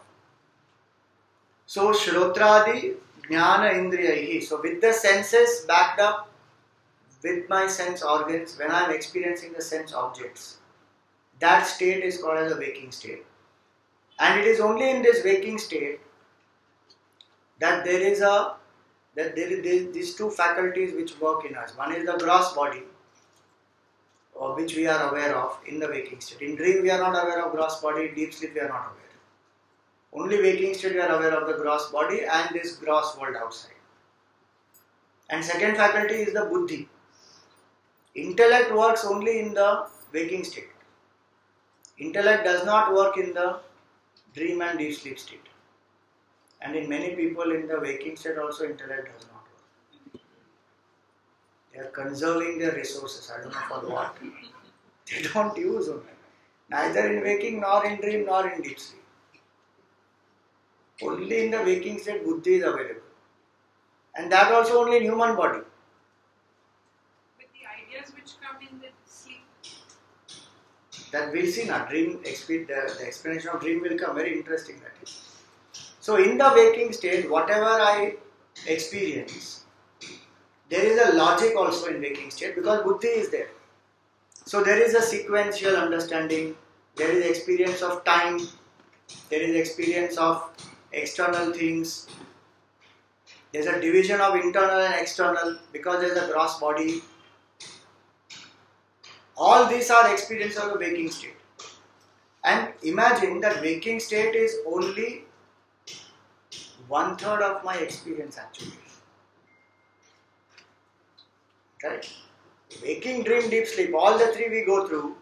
So shrotradi jnana indriyahi. So with the senses backed up with my sense organs, when I am experiencing the sense objects, that state is called as a waking state. And it is only in this waking state that there is these two faculties which work in us. One is the gross body, which we are aware of in the waking state. In dream we are not aware of gross body, in deep sleep we are not aware. Only waking state we are aware of the gross body and this gross world outside. And second faculty is the buddhi. Intellect works only in the waking state. Intellect does not work in the dream and deep sleep state. And in many people in the waking state also intellect does not work. They are conserving their resources, I don't know for what. They don't use them. Neither in waking nor in dream nor in deep sleep. Only in the waking state buddhi is available. And that also only in human body. With the ideas which come in the sleep. That we'll see now. Dream, the explanation of dream will come. Very interesting that is. So in the waking state, whatever I experience, there is a logic also in waking state because buddhi is there. So there is a sequential understanding, there is experience of time, there is experience of external things, there is a division of internal and external because there is a gross body. All these are experiences of the waking state. And imagine that waking state is only 1/3 of my experience actually. Right? Waking, dream, deep sleep, all the three we go through.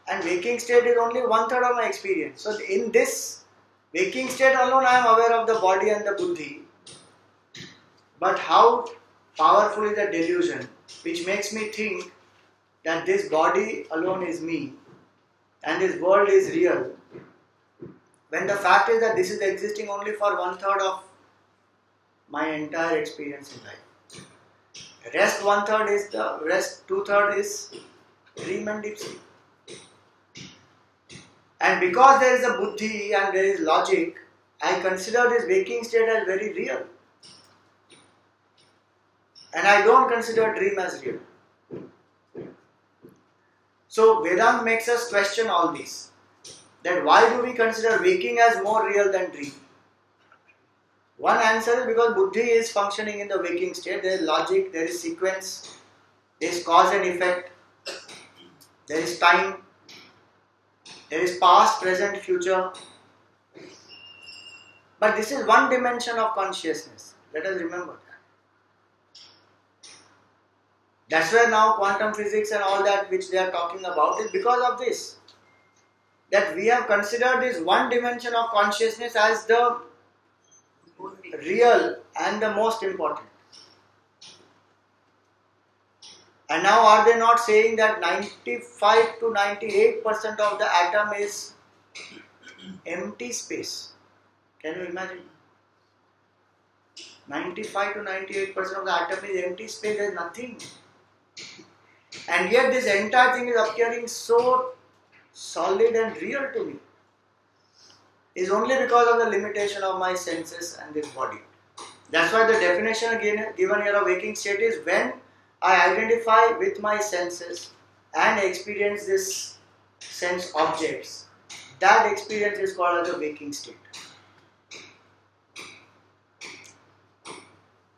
And waking state is only 1/3 of my experience. So in this waking state alone I am aware of the body and the buddhi. But how powerful is the delusion which makes me think that this body alone is me and this world is real, when the fact is that this is existing only for 1/3 of my entire experience in life. Rest 1/3 is the rest 2/3 is dream and deep sleep. And because there is a buddhi and there is logic, I consider this waking state as very real. And I don't consider dream as real. So Vedanta makes us question all these. That why do we consider waking as more real than dream? One answer is because buddhi is functioning in the waking state. There is logic, there is sequence, there is cause and effect, there is time, there is past, present, future. But this is one dimension of consciousness. Let us remember that. That's where now quantum physics and all that which they are talking about is because of this. That we have considered this one dimension of consciousness as the real and the most important. And now are they not saying that 95 to 98% of the atom is empty space? Can you imagine? 95 to 98% of the atom is empty space, there is nothing. And yet this entire thing is appearing so solid and real to me. Is only because of the limitation of my senses and this body. That's why the definition given here of waking state is when I identify with my senses and experience this sense objects. That experience is called as a waking state.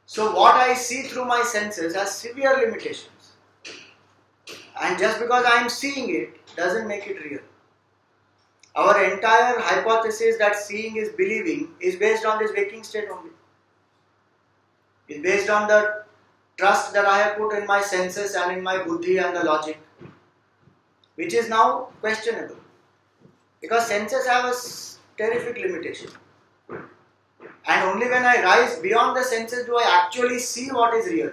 So what I see through my senses has severe limitations. And just because I am seeing it doesn't make it real. Our entire hypothesis that seeing is believing is based on this waking state only. It's based on the trust that I have put in my senses and in my buddhi and the logic, which is now questionable. Because senses have a terrific limitation. And only when I rise beyond the senses do I actually see what is real.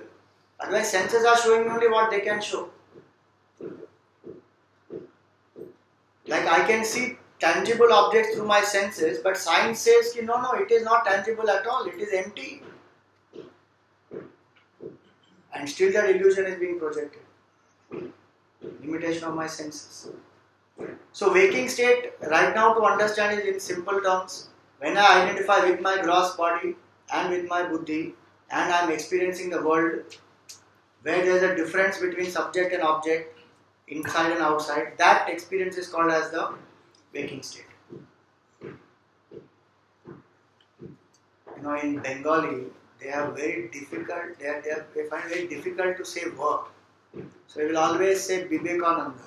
Otherwise, senses are showing only what they can show. Like I can see tangible objects through my senses, but science says, no, it is not tangible at all, it is empty. And still that illusion is being projected. Limitation of my senses. So waking state, right now to understand is in simple terms. When I identify with my gross body and with my buddhi, and I am experiencing the world where there is a difference between subject and object, inside and outside, that experience is called as the waking state. In Bengali, they have very difficult, they find very difficult to say work. So they will always say Vivekananda.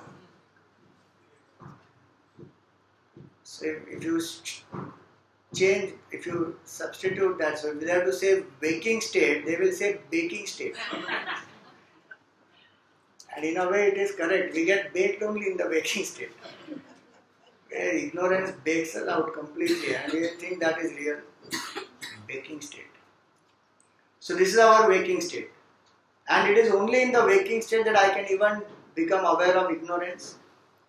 So if you change, if you substitute that, so if they have to say waking state, they will say baking state. And in a way it is correct, we get baked only in the waking state. Where ignorance bakes us out completely and we think that is real waking state. So this is our waking state. And it is only in the waking state that I can even become aware of ignorance.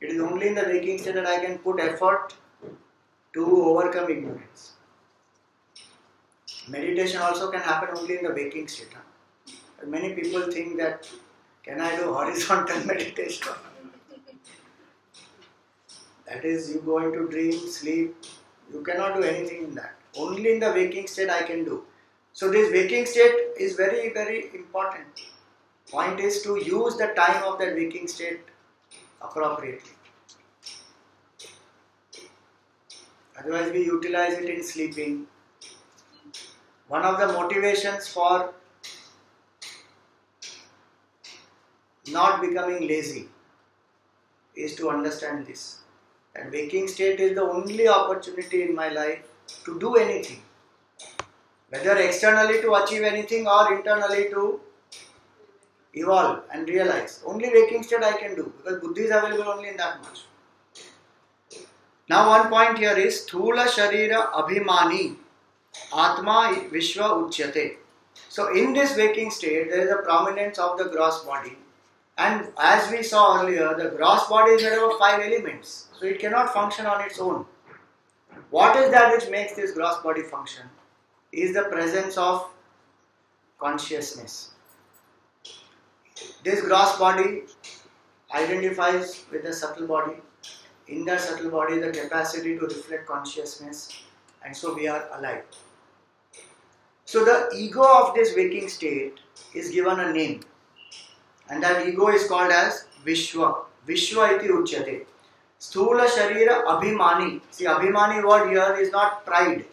It is only in the waking state that I can put effort to overcome ignorance. Meditation also can happen only in the waking state. But many people think that, can I do horizontal meditation? That is, you go into dream, sleep, you cannot do anything in that. Only in the waking state I can do. So this waking state is very, very important. Point is to use the time of that waking state appropriately. Otherwise we utilize it in sleeping. One of the motivations for not becoming lazy is to understand this. That waking state is the only opportunity in my life to do anything. Whether externally to achieve anything or internally to evolve and realize. Only waking state I can do because buddhi is available only in that much. Now one point here is Sthula Sharira Abhimani Atma Vishwa Uchyate. So in this waking state there is a prominence of the gross body, and as we saw earlier the gross body is made up of 5 elements, so it cannot function on its own. What is that which makes this gross body function? Is the presence of consciousness. This gross body identifies with the subtle body. In that subtle body, the capacity to reflect consciousness, and so we are alive. So the ego of this waking state is given a name, and that ego is called as Vishwa. Vishwa iti uchyate. Sthula Sharira Abhimani. See, Abhimani word here is not pride.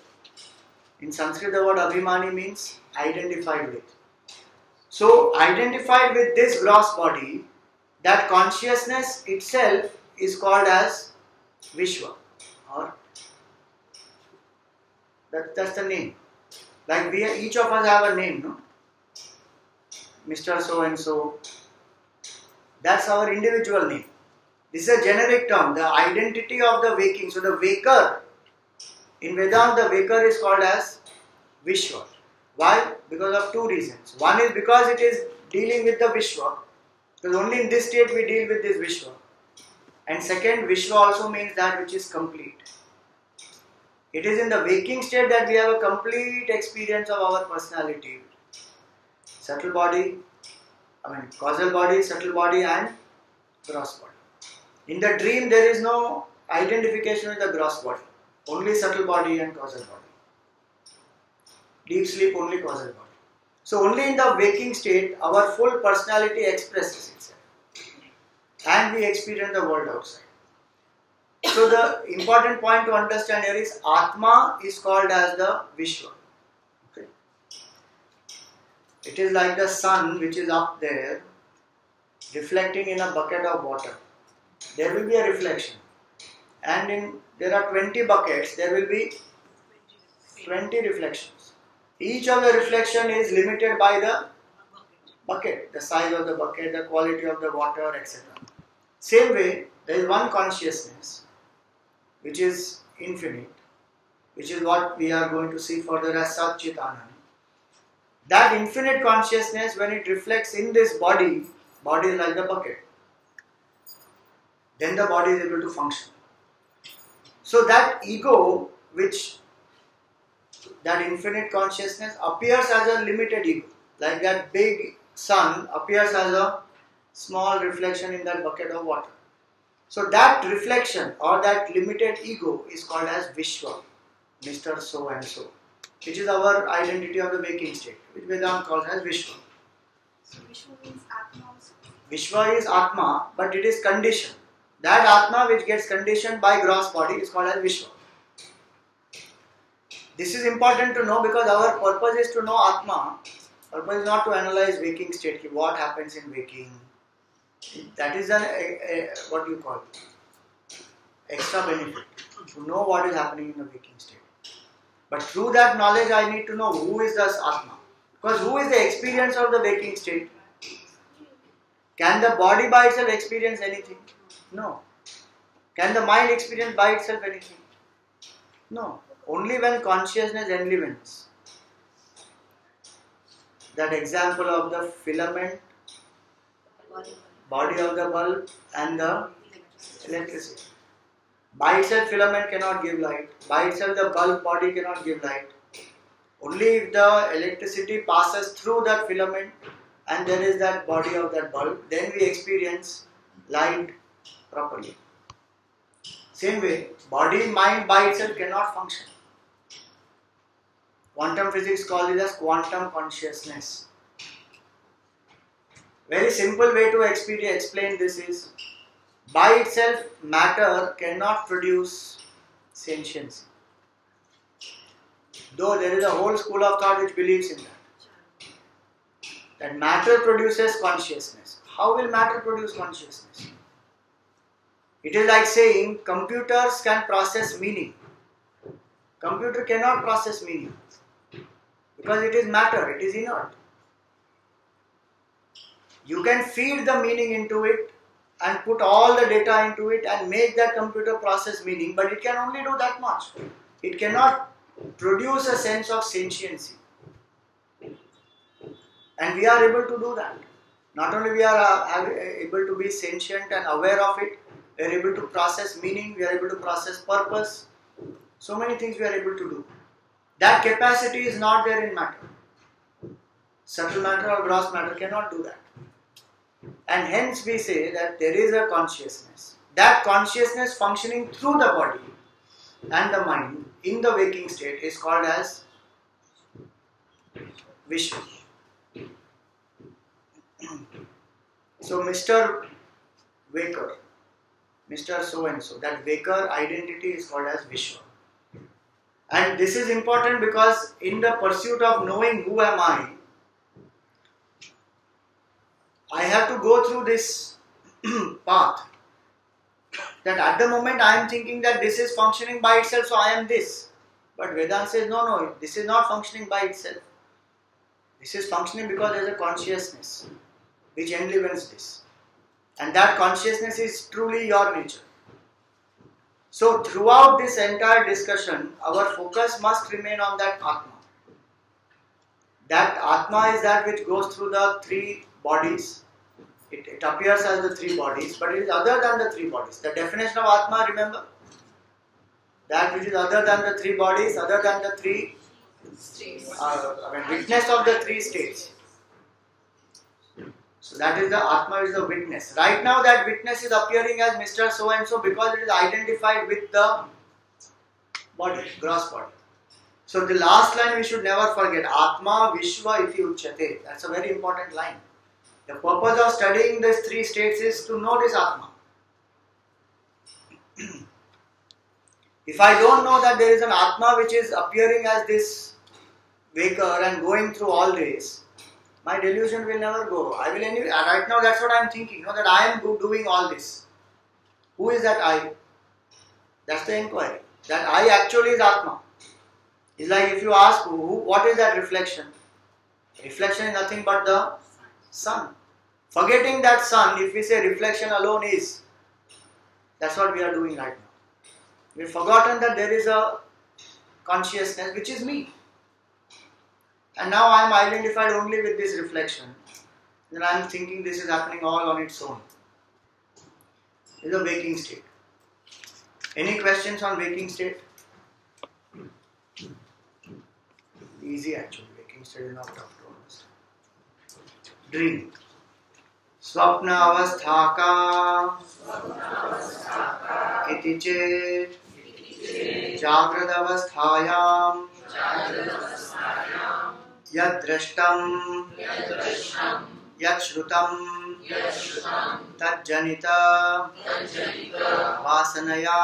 In Sanskrit, the word Abhimani means identified with. So, identified with this gross body, that consciousness itself is called as Vishwa. Or that's the name. Like each of us have a name, no? Mr. So and so. That's our individual name. This is a generic term, the identity of the waking. So the waker, in Vedanta, the waker is called as Vishwa. Why? Because of 2 reasons. One is because it is dealing with the Vishwa. Because only in this state we deal with this Vishwa. And second, Vishwa also means that which is complete. It is in the waking state that we have a complete experience of our personality. Subtle body, causal body, subtle body and gross body. In the dream there is no identification with the gross body. Only subtle body and causal body. Deep sleep, only causal body. So only in the waking state our full personality expresses itself. And we experience the world outside. So the important point to understand here is Atma is called as the Vishwa. Okay. It is like the sun which is up there reflecting in a bucket of water. There will be a reflection. And there are 20 buckets, there will be 20 reflections. Each of the reflection is limited by the bucket, the size of the bucket, the quality of the water, etc. Same way, there is one consciousness which is infinite, which is what we are going to see further as Sat Chit Anand. That infinite consciousness, when it reflects in this body, body is like the bucket, then the body is able to function. So that ego, which that infinite consciousness appears as a limited ego, like that big sun appears as a small reflection in that bucket of water. So that reflection or that limited ego is called as Vishwa, Mr. So and so, which is our identity of the waking state, which Vedanta calls as Vishwa. So Vishwa means Atma also. Vishwa is Atma, but it is conditioned. That Atma which gets conditioned by gross body is called as Vishwa. This is important to know because our purpose is to know Atma. Purpose is not to analyze waking state, what happens in waking. That is what you call extra benefit, to know what is happening in the waking state. But through that knowledge I need to know who is this Atma. Because who is the experience of the waking state? Can the body by itself experience anything? No. Can the mind experience by itself anything? No. Only when consciousness enlivens. That example of the filament, body of the bulb and the electricity. By itself filament cannot give light. By itself the bulb body cannot give light. Only if the electricity passes through that filament and there is that body of that bulb, then we experience light properly. Same way, body, mind by itself cannot function. Quantum physics calls it as quantum consciousness. Very simple way to explain this is, by itself matter cannot produce sentiency. Though there is a whole school of thought which believes in that. That matter produces consciousness. How will matter produce consciousness? It is like saying computers can process meaning. Computer cannot process meaning because it is matter, it is inert. You can feed the meaning into it and put all the data into it and make that computer process meaning, but it can only do that much. It cannot produce a sense of sentiency. And we are able to do that. Not only we are able to be sentient and aware of it, we are able to process meaning, we are able to process purpose. So many things we are able to do. That capacity is not there in matter. Subtle matter or gross matter cannot do that. And hence we say that there is a consciousness. That consciousness functioning through the body and the mind in the waking state is called as Vishwa. So Mr. Waker, Mr. So and so, that Waker identity is called as Vishwa. And this is important because in the pursuit of knowing who am I have to go through this path. That at the moment I am thinking that this is functioning by itself, so I am this. But Vedanta says, no, this is not functioning by itself. This is functioning because there is a consciousness which enlivens this. And that consciousness is truly your nature. So throughout this entire discussion, our focus must remain on that Atma. That Atma is that which goes through the three bodies. It appears as the three bodies, but it is other than the three bodies. The definition of Atma, remember? That which is other than the three bodies, other than the three witness of the three states. So that is the Atma is the witness. Right now that witness is appearing as Mr. So and so because it is identified with the body, gross body. So the last line we should never forget. Atma Vishwa iti uchyate. That's a very important line. The purpose of studying these three states is to know this Atma. If I don't know that there is an Atma which is appearing as this waker and going through all this, my delusion will never go. I will anyway. Right now that's what I am thinking. That I am doing all this. Who is that I? That's the inquiry. That I actually is Atma. It's like if you ask what is that reflection? Reflection is nothing but the sun. Forgetting that sun, if we say reflection alone is, that's what we are doing right now. We've forgotten that there is a consciousness which is me. And now I am identified only with this reflection. Then I am thinking this is happening all on its own. This is a waking state. Any questions on waking state? Easy actually. Waking state is not tough to understand. Dream. Swapna avasthaka iti chet jagrad avasthayam yad drashtam yad shrutam tad janita vasanaya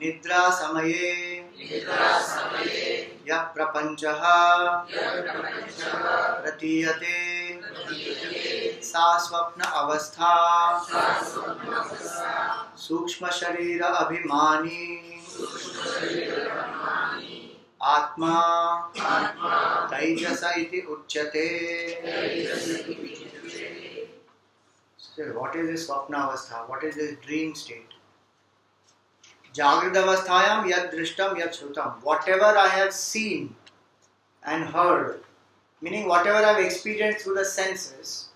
nidra samaye yah prapanchaha pratiyate सा स्वप्न अवस्था सूक्ष्म शरीर अभिमानी आत्मा तैजस इति उच्यते. So what is this swapna avastha? What is this dream state? Jagrad avasthayam yad drishtam yad shrutam. Whatever I have seen and heard, meaning whatever I have experienced through the senses,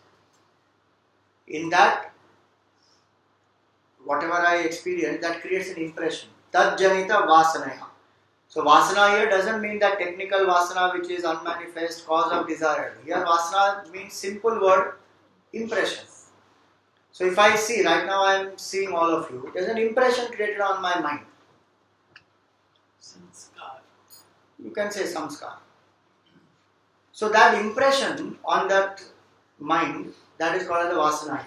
in that, whatever I experience, that creates an impression. Tad janita vasanaya. So vasana here doesn't mean that technical vasana which is unmanifest cause of desire. Here vasana means simple word impression. So if I see, right now I am seeing all of you, there's an impression created on my mind. Sanskar. You can say samskar. So that impression on that mind, that is called as the vasana here.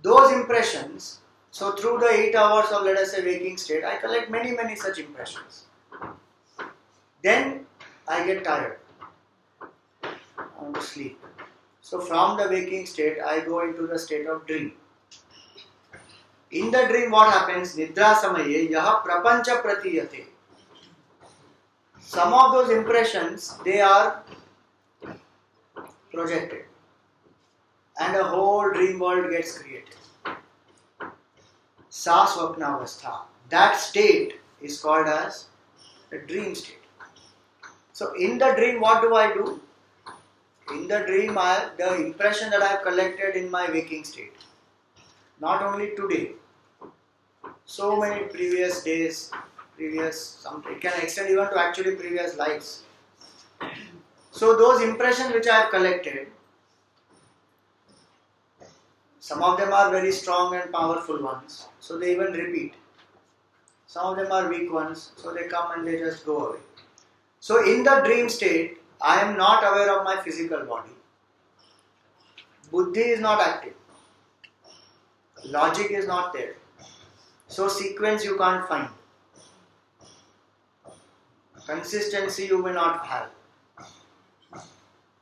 Those impressions, so through the 8 hours of, let us say, waking state, I collect many such impressions. Then I get tired. I want to sleep. So from the waking state, I go into the state of dream. In the dream, what happens? Nidra samaye yaha prapancha pratiyate. Some of those impressions, they are projected. And a whole dream world gets created. Sa swapna avastha. That state is called as the dream state. So in the dream, what do I do? In the dream, I have the impression that I have collected in my waking state. Not only today, so many previous days, it can extend even to actually previous lives. So those impressions which I have collected, some of them are very strong and powerful ones, so they even repeat. Some of them are weak ones, so they come and they just go away. So in the dream state, I am not aware of my physical body. Buddhi is not active. Logic is not there. So sequence you can't find. Consistency you will not have.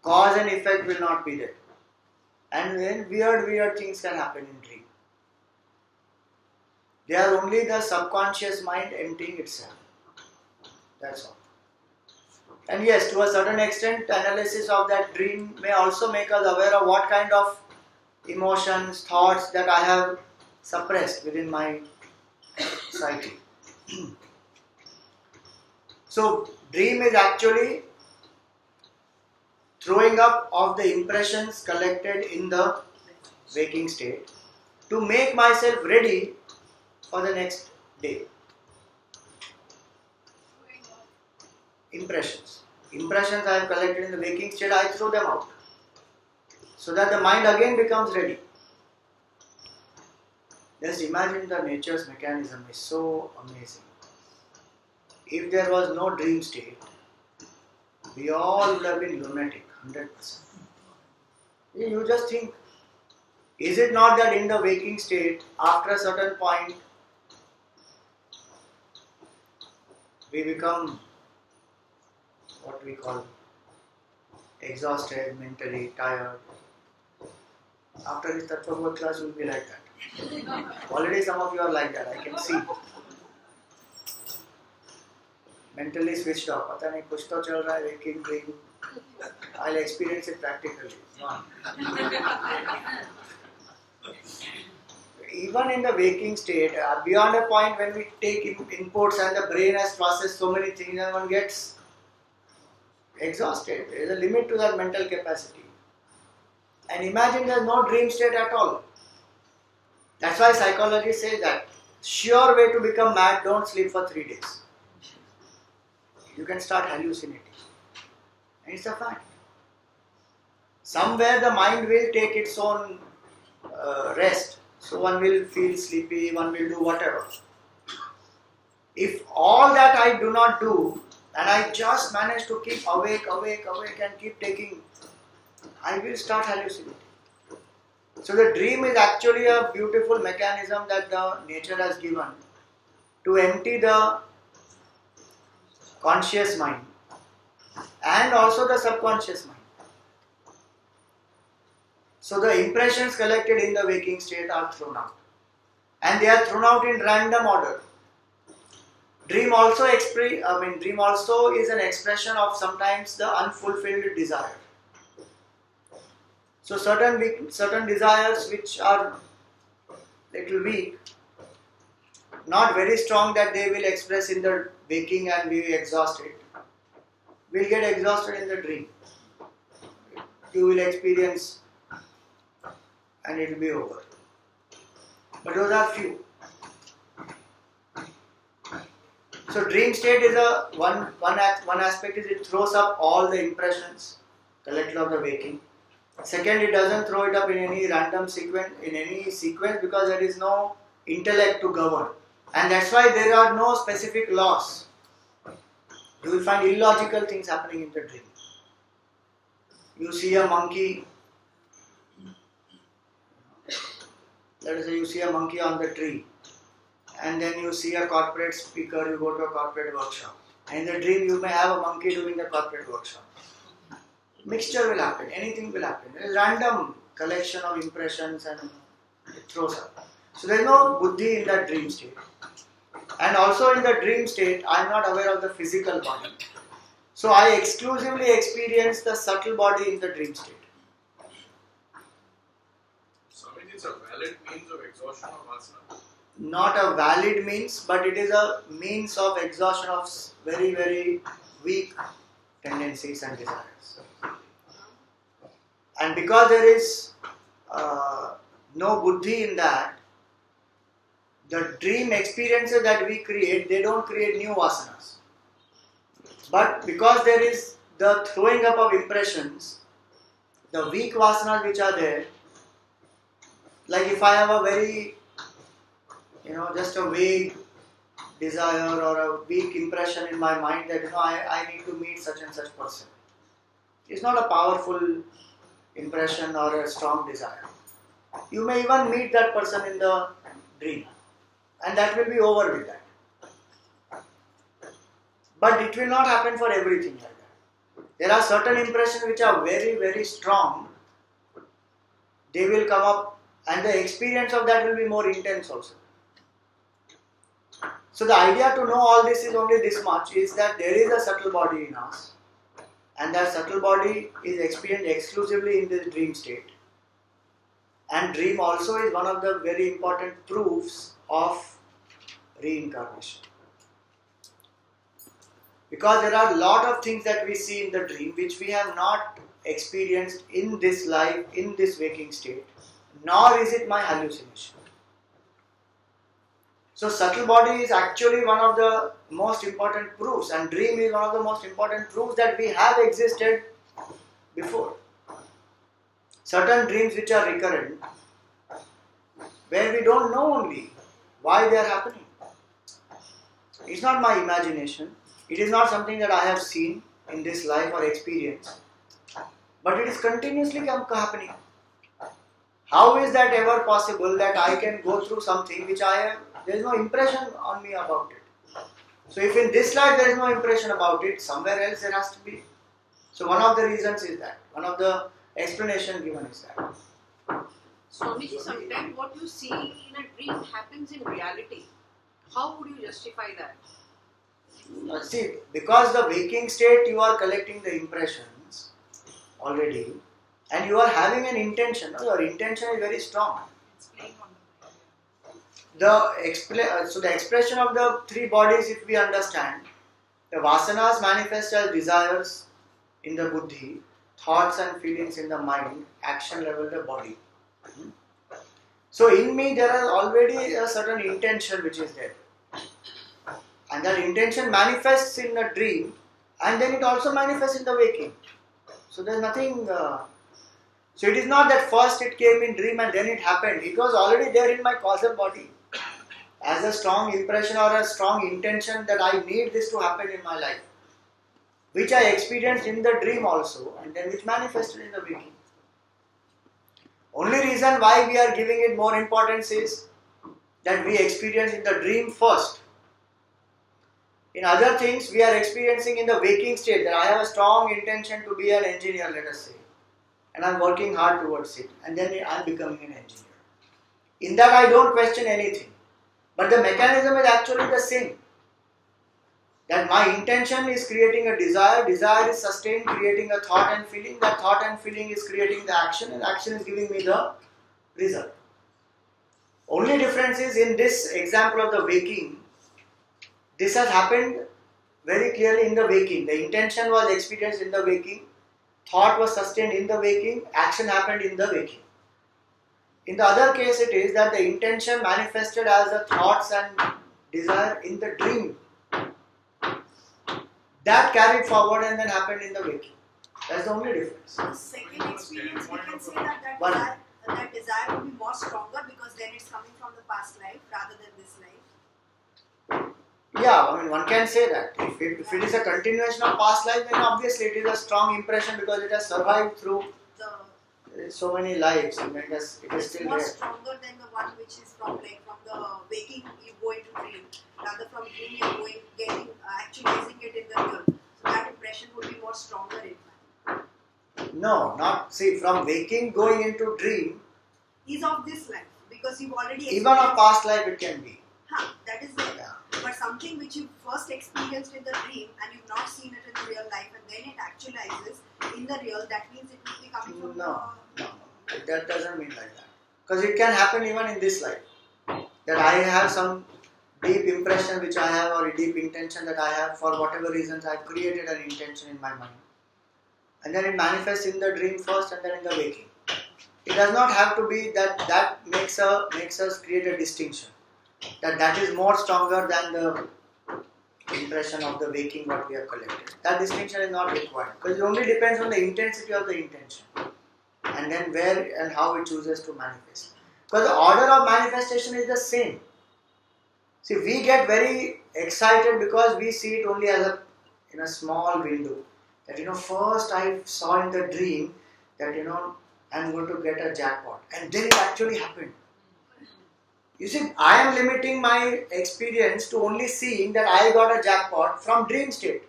Cause and effect will not be there. And then weird things can happen in dream. They are only the subconscious mind emptying itself. That's all. And yes, to a certain extent, analysis of that dream may also make us aware of what kind of emotions, thoughts that I have suppressed within my psyche. So, dream is actually throwing up of the impressions collected in the waking state to make myself ready for the next day. Impressions I have collected in the waking state, I throw them out so that the mind again becomes ready. Just imagine the nature's mechanism is so amazing. If there was no dream state, we all would have been lunatic, 100%. You just think, is it not that in the waking state, after a certain point, we become what we call exhausted, mentally tired. After this Tattvabodh class, you will be like that. Already some of you are like that, I can see. Mentally switched off. Pata nahi kuch to chal raha hai, waking dream. I'll experience it practically. Even in the waking state, beyond a point when we take inputs and the brain has processed so many things and one gets exhausted. There is a limit to that mental capacity. And imagine there is no dream state at all. That's why psychology says that sure way to become mad, don't sleep for 3 days. You can start hallucinating. And it's a fact. Somewhere the mind will take its own rest. So one will feel sleepy, one will do whatever. If all that I do not do, and I just manage to keep awake and keep taking, I will start hallucinating. So the dream is actually a beautiful mechanism that the nature has given to empty the conscious mind and also the subconscious mind. So the impressions collected in the waking state are thrown out. And they are thrown out in random order. Dream also is an expression of sometimes the unfulfilled desire. So certain desires which are little weak, not very strong that they will express in the waking and be exhausted, will get exhausted in the dream. You will experience and it will be over. But those are few. So dream state is one aspect is it throws up all the impressions collected of the waking. Second, it doesn't throw it up in any random sequence, because there is no intellect to govern. And that's why there are no specific laws. You will find illogical things happening in the dream. You see a monkey, let us say you see a monkey on the tree, and then you see a corporate speaker, you go to a corporate workshop. And in the dream you may have a monkey doing the corporate workshop. Mixture will happen, anything will happen. There is random collection of impressions and it throws up. So there is no buddhi in that dream state. And also in the dream state, I am not aware of the physical body. So I exclusively experience the subtle body in the dream state. Swamiji, it's a valid means of exhaustion of asana? Not a valid means, but it is a means of exhaustion of very, very weak tendencies and desires. And because there is no buddhi in that, the dream experiences that we create, they don't create new vasanas. But because there is the throwing up of impressions, the weak vasanas which are there, like if I have a very, just a vague desire or a weak impression in my mind that, I need to meet such and such person. It's not a powerful impression or a strong desire. You may even meet that person in the dream, and that will be over with that. But it will not happen for everything like that. There are certain impressions which are very, very strong. They will come up, and the experience of that will be more intense also. So the idea to know all this is only this much, is that there is a subtle body in us, and that subtle body is experienced exclusively in this dream state. And dream also is one of the very important proofs of reincarnation. Because there are a lot of things that we see in the dream which we have not experienced in this life, in this waking state, nor is it my hallucination. So subtle body is actually one of the most important proofs, and dream is one of the most important proofs that we have existed before. Certain dreams which are recurrent, where we don't know only why they are happening. It's not my imagination, it is not something that I have seen in this life or experience, but it is continuously happening. How is that ever possible that I can go through something which there is no impression on me about it? So if in this life there is no impression about it, somewhere else there has to be. So one of the reasons is that, one of the explanation given is that. Swamiji, sometimes what you see in a dream happens in reality. How would you justify that? See, because the waking state you are collecting the impressions already, and you are having an intention. Your intention is very strong. So the expression of the three bodies, if we understand, the vasanas manifest as desires, in the buddhi, thoughts and feelings in the mind, action level the body. So in me there is already a certain intention which is there. And that intention manifests in a dream and then it also manifests in the waking. So there is nothing... so it is not that first it came in dream and then it happened. It was already there in my causal body. As a strong impression or a strong intention that I need this to happen in my life. Which I experienced in the dream also and then which manifested in the waking. Only reason why we are giving it more importance is that we experience in the dream first. In other things we are experiencing in the waking state that I have a strong intention to be an engineer, let us say. And I am working hard towards it and then I am becoming an engineer. In that I don't question anything. But the mechanism is actually the same. That my intention is creating a desire, desire is sustained, creating a thought and feeling, that thought and feeling is creating the action and action is giving me the result. Only difference is in this example of the waking, this has happened very clearly in the waking. The intention was experienced in the waking, thought was sustained in the waking, action happened in the waking. In the other case it is that the intention manifested as the thoughts and desire in the dream. That carried forward and then happened in the waking. That's the only difference. The second experience, we can say that One. that desire will be more stronger because then it's coming from the past life rather than this life. Yeah, I mean one can say that. If it is a continuation of past life, then obviously it is a strong impression because it has survived through so many lives and it is still It's more there. stronger than the one which is from the waking you go into dream. Rather from dream you are getting actualizing it in the real. So that impression would be more stronger in fact. No, not see from waking going into dream, Is of this life because you've already even a past life it can be. that is there. Yeah. But something which you first experienced in the dream and you've not seen it in the real life and then it actualizes in the real, that means it will be coming from No, that doesn't mean like that. Because it can happen even in this life. That I have some deep impression which I have or a deep intention that I have for whatever reasons I have created an intention in my mind. And then it manifests in the dream first and then in the waking. It does not have to be that makes us create a distinction. That is more stronger than the impression of the waking what we have collected. That distinction is not required because it only depends on the intensity of the intention and then where and how it chooses to manifest. Because the order of manifestation is the same. See, we get very excited because we see it only as in a small window. That first I saw in the dream that I'm going to get a jackpot and then it actually happened. You see, I am limiting my experience to only seeing that I got a jackpot from dream state.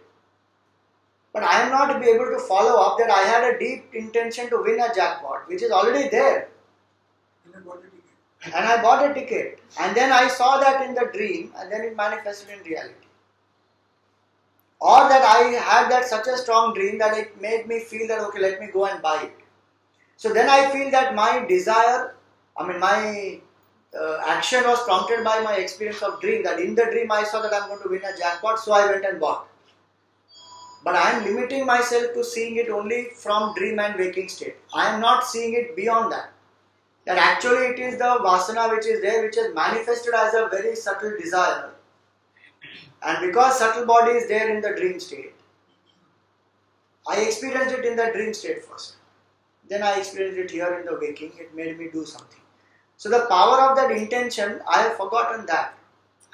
But I am not able to follow up that I had a deep intention to win a jackpot, which is already there. And I bought a ticket. And then I saw that in the dream and then it manifested in reality. Or that I had such a strong dream that it made me feel that, okay, let me go and buy it. So then I feel that my desire, my action was prompted by my experience of dream, that in the dream I saw that I am going to win a jackpot, so I went and bought. But I am limiting myself to seeing it only from dream and waking state. I am not seeing it beyond that. That actually it is the vasana which is there, which is manifested as a very subtle desire. And because subtle body is there in the dream state, I experienced it in the dream state first. Then I experienced it here in the waking, it made me do something. So the power of that intention, I have forgotten that.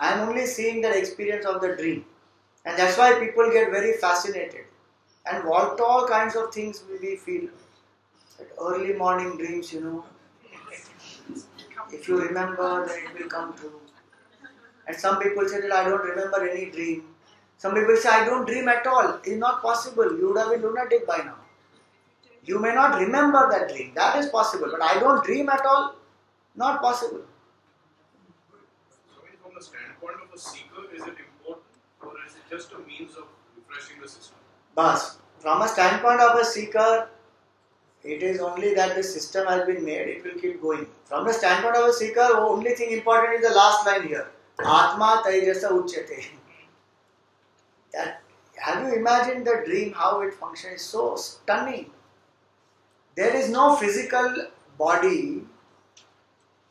I am only seeing that experience of the dream. And that's why people get very fascinated. And what all kinds of things we feel. That early morning dreams, if you remember, then it will come true. And some people say that I don't remember any dream. Some people say I don't dream at all. It's not possible. You would have been lunatic by now. You may not remember that dream. That is possible. But I don't dream at all. Not possible. So, from the standpoint of a seeker, is it important or is it just a means of refreshing the system? But from a standpoint of a seeker, it is only that the system has been made, it will keep going. From the standpoint of a seeker, the only thing important is the last line here. Atma Taijasa Uchyate. Have you imagine the dream, how it functions? It's so stunning. There is no physical body.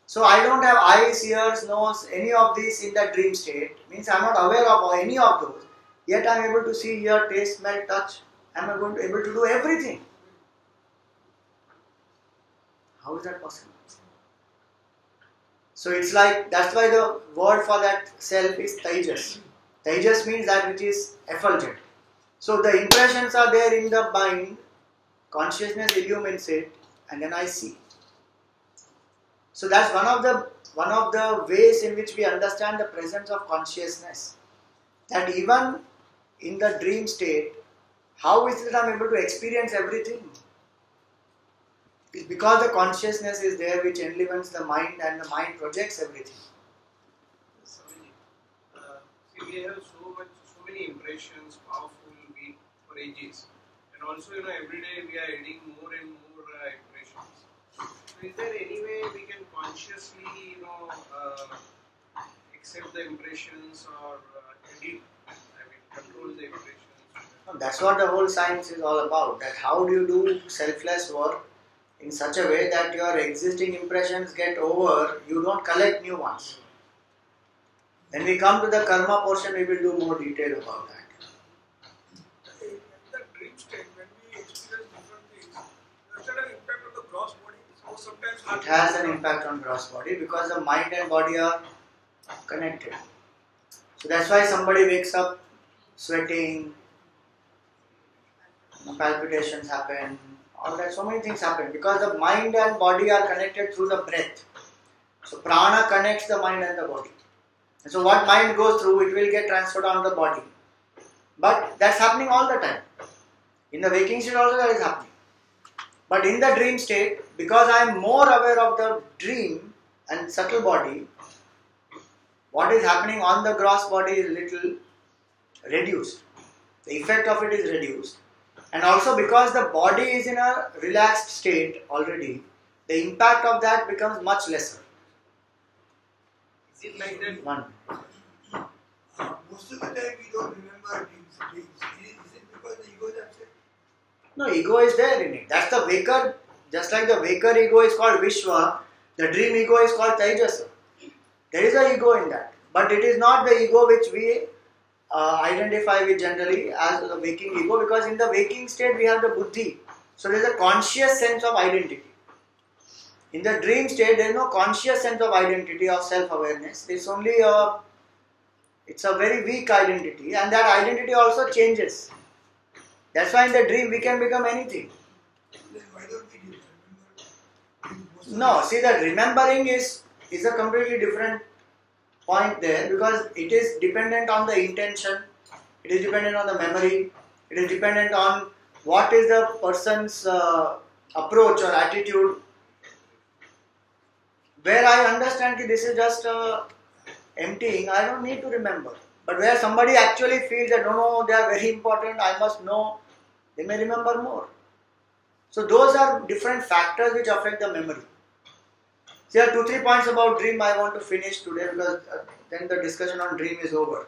So I don't have eyes, ears, nose, any of these in the dream state. Means I am not aware of any of those. Yet I am able to see, hear, taste, smell, touch. I am able to do everything. How is that possible? So it's like, that's why the word for that self is Tejas. Tejas means that which is effulgent. So the impressions are there in the mind, consciousness illumines it, and then I see. So that's one of the ways in which we understand the presence of consciousness. That even in the dream state, how is it I am able to experience everything? It's because the consciousness is there which enlivens the mind and the mind projects everything. Swamiji, see, we have so many impressions, powerful, we for ages, and also every day we are adding more and more impressions. So, is there any way we can consciously accept the impressions or edit? Control the impressions. That's what the whole science is all about. That how do you do selfless work in such a way that your existing impressions get over, you don't collect new ones. When we come to the karma portion, we will do more detail about that. In the dream state, when we experience different things, does that have an impact on the gross body? So sometimes It has an impact on gross body because the mind and body are connected. So that's why somebody wakes up sweating, palpitations happen, all that, so many things happen because the mind and body are connected through the breath. So prana connects the mind and the body. And so what mind goes through, it will get transferred on the body. But that's happening all the time. In the waking state also that is happening. But in the dream state, because I am more aware of the dream and subtle body, what is happening on the gross body is little reduced. The effect of it is reduced. And also because the body is in a relaxed state already, the impact of that becomes much lesser. Is it like that? One. Most of the time we don't remember dreams. Is it because the ego is absent? No, ego is there in it. That's the waker. Just like the waker ego is called Vishwa, the dream ego is called Taijasa. There is an ego in that. But it is not the ego which we identify with generally as the waking ego, because in the waking state we have the buddhi. So there is a conscious sense of identity. In the dream state there is no conscious sense of identity, of self-awareness. It's only it's a very weak identity, and that identity also changes. That's why in the dream we can become anything. Then why don't we remember? No, see, that remembering is a completely different point there, because it is dependent on the intention, it is dependent on the memory, it is dependent on what is the person's approach or attitude. Where I understand that this is just emptying, I don't need to remember. But where somebody actually feels that no, they are very important, I must know, they may remember more. So those are different factors which affect the memory. So there are 2-3 points about dream I want to finish today, because then the discussion on dream is over.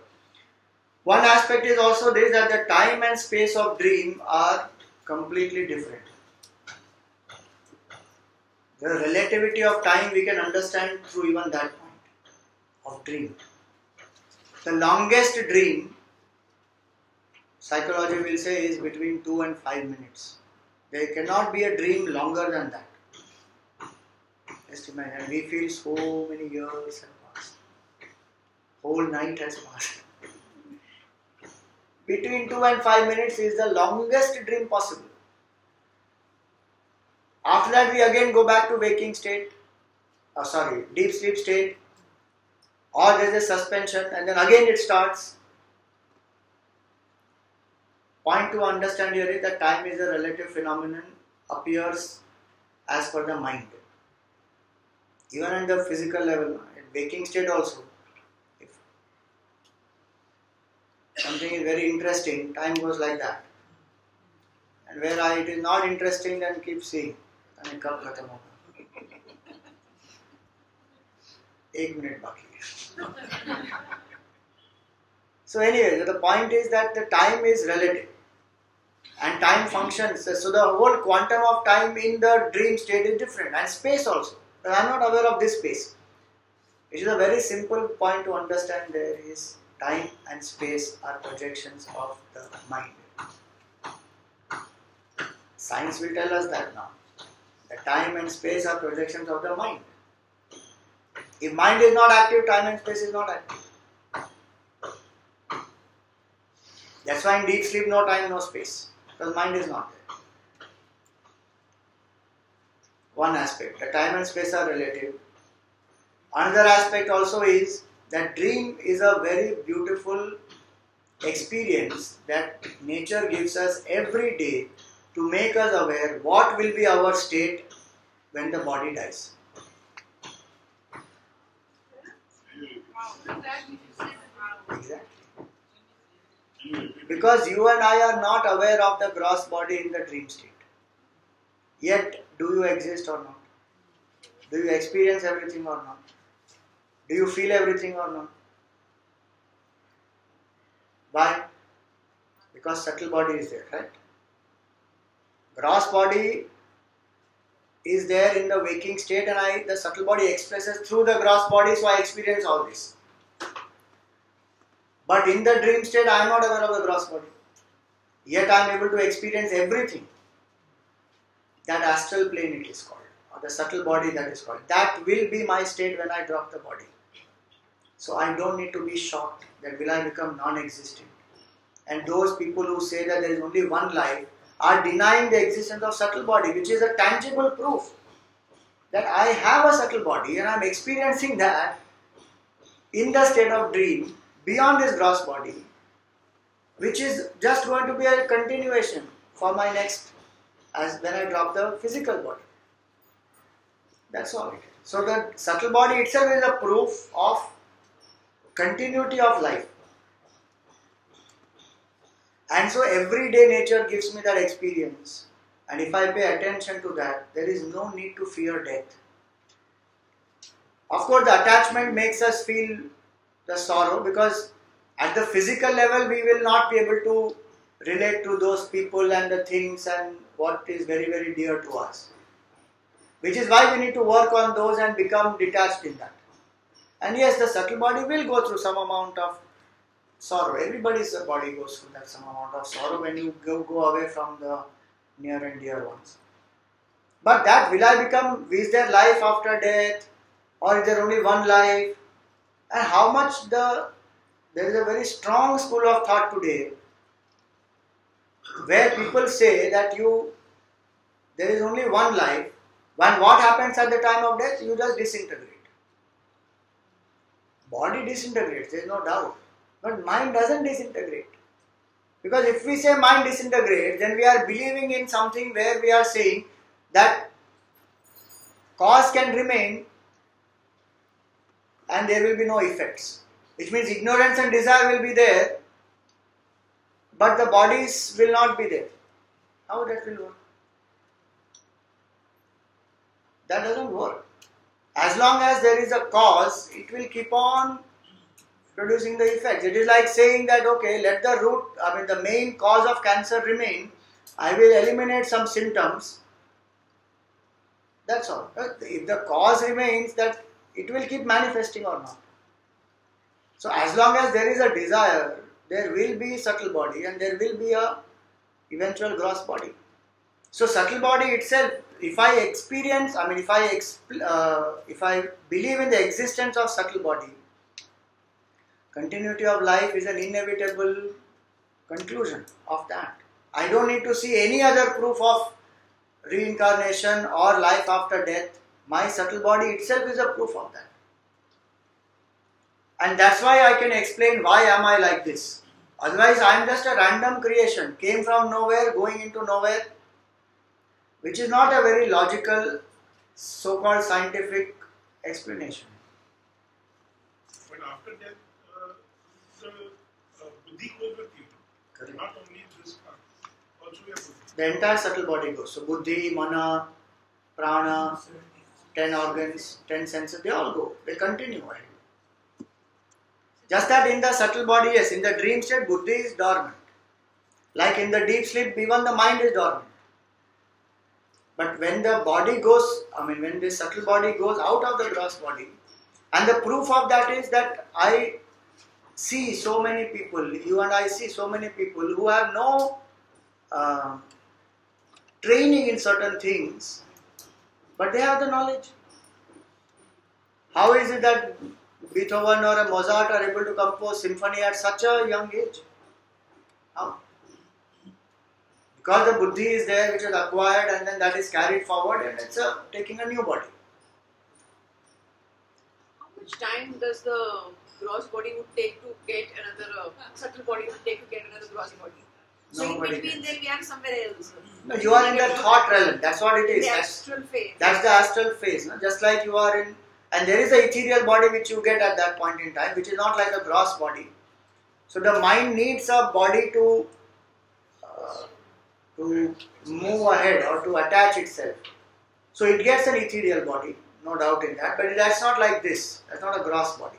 One aspect is also this, that the time and space of dream are completely different. The relativity of time we can understand through even that point of dream. The longest dream, psychology will say, is between 2 and 5 minutes. There cannot be a dream longer than that. Just imagine, and we feel so many years have passed. Whole night has passed. Between 2 and 5 minutes is the longest dream possible. After that we again go back to waking state, deep sleep state, or there is a suspension, and then again it starts. Point to understand here is that time is a relative phenomenon, appears as per the mind. Even at the physical level, in waking state also, if something is very interesting, time goes like that. And where it is not interesting, then keep seeing. And कब खत्म होगा? 1 minute बाकी है. So anyway, the point is that the time is relative and time functions. So the whole quantum of time in the dream state is different, and space also. But I am not aware of this space. It is a very simple point to understand. There is time and space are projections of the mind. Science will tell us that now. The time and space are projections of the mind. If mind is not active, time and space is not active. That's why in deep sleep, no time, no space. Because mind is not there. One aspect. The time and space are relative. Another aspect also is that dream is a very beautiful experience that nature gives us every day to make us aware what will be our state when the body dies. Exactly. Because you and I are not aware of the gross body in the dream state. Yet, do you exist or not? Do you experience everything or not? Do you feel everything or not? Why? Because subtle body is there, right? Gross body is there in the waking state, and the subtle body expresses through the gross body, so I experience all this. But in the dream state, I am not aware of the gross body. Yet I am able to experience everything. That astral plane it is called, or the subtle body that is called. That will be my state when I drop the body. So I don't need to be shocked that will I become non-existent. And those people who say that there is only one life are denying the existence of subtle body, which is a tangible proof that I have a subtle body and I am experiencing that in the state of dream beyond this gross body, which is just going to be a continuation for my next, as when I drop the physical body. That's all it is. So the subtle body itself is a proof of continuity of life. And so every day nature gives me that experience, and if I pay attention to that, there is no need to fear death. Of course, the attachment makes us feel the sorrow, because at the physical level we will not be able to relate to those people and the things and what is very, very dear to us. Which is why we need to work on those and become detached in that. And yes, the subtle body will go through some amount of sorrow. Everybody's body goes through that some amount of sorrow when you go away from the near and dear ones. But that, will I become, is there life after death, or is there only one life? And how much there is a very strong school of thought today where people say that there is only one life. When what happens at the time of death, you just disintegrate. Body disintegrates, there is no doubt. But mind doesn't disintegrate. Because if we say mind disintegrates, then we are believing in something where we are saying that cause can remain and there will be no effects. Which means ignorance and desire will be there, but the bodies will not be there. How that will work? That doesn't work. As long as there is a cause, it will keep on producing the effects. It is like saying that, okay, let the main cause of cancer remain. I will eliminate some symptoms. That's all. If the cause remains, that it will keep manifesting or not. So as long as there is a desire, there will be subtle body and there will be a eventual gross body. So subtle body itself, if I believe in the existence of subtle body, continuity of life is an inevitable conclusion of that. I don't need to see any other proof of reincarnation or life after death. My subtle body itself is a proof of that. And that's why I can explain why am I like this. Otherwise I am just a random creation, came from nowhere, going into nowhere, which is not a very logical, so-called scientific explanation. But after death, the buddhi goes with you. Correct. Not only this part, also your buddhi. The entire subtle body goes. So buddhi, mana, prana, 10 organs, 10 senses, they all go. They continue. Just that in the subtle body, yes, in the dream state, buddhi is dormant. Like in the deep sleep, even the mind is dormant. But when the body goes, when the subtle body goes out of the gross body, and the proof of that is that I see so many people, you and I see so many people who have no training in certain things, but they have the knowledge. How is it that Beethoven or a Mozart are able to compose symphony at such a young age? How? Because the buddhi is there, which is acquired, and then that is carried forward, and it's taking a new body. How much time does the gross body would take to get another subtle body would take to get another gross body? So Nobody in between, can. then we are somewhere else. No, you are in the thought realm. That's what it is. The astral phase. That's the astral phase. No? Just like you are in, and there is a ethereal body which you get at that point in time, which is not like a gross body. So the mind needs a body to move ahead or to attach itself. So it gets an ethereal body, no doubt in that. But that's not like this. That's not a gross body.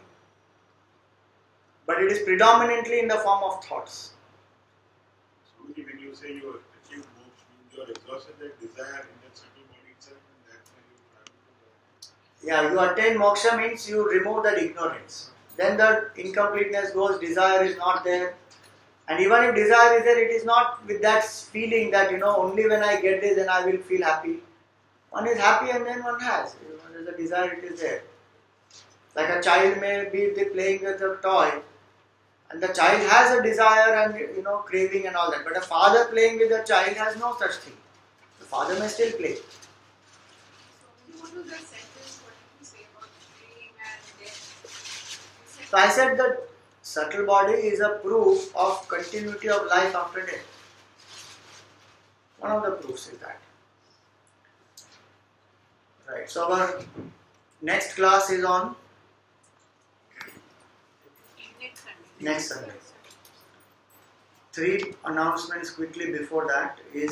But it is predominantly in the form of thoughts. So when you say you achieve moksha, you are exhausted that desire in that subtle body itself, and that's why you travel to God. Yeah, you attain moksha means you remove that ignorance. Then the incompleteness goes, desire is not there. And even if desire is there, it is not with that feeling that, only when I get this then I will feel happy. One is happy and then one has. When there is a desire, it is there. Like a child may be playing with a toy, and the child has a desire and, craving and all that. But a father playing with a child has no such thing. The father may still play. So what was that sentence? What did you say about dream and death? So I said that subtle body is a proof of continuity of life after death. One of the proofs is that. Right. So our next class is on next Sunday. 3 announcements quickly before that is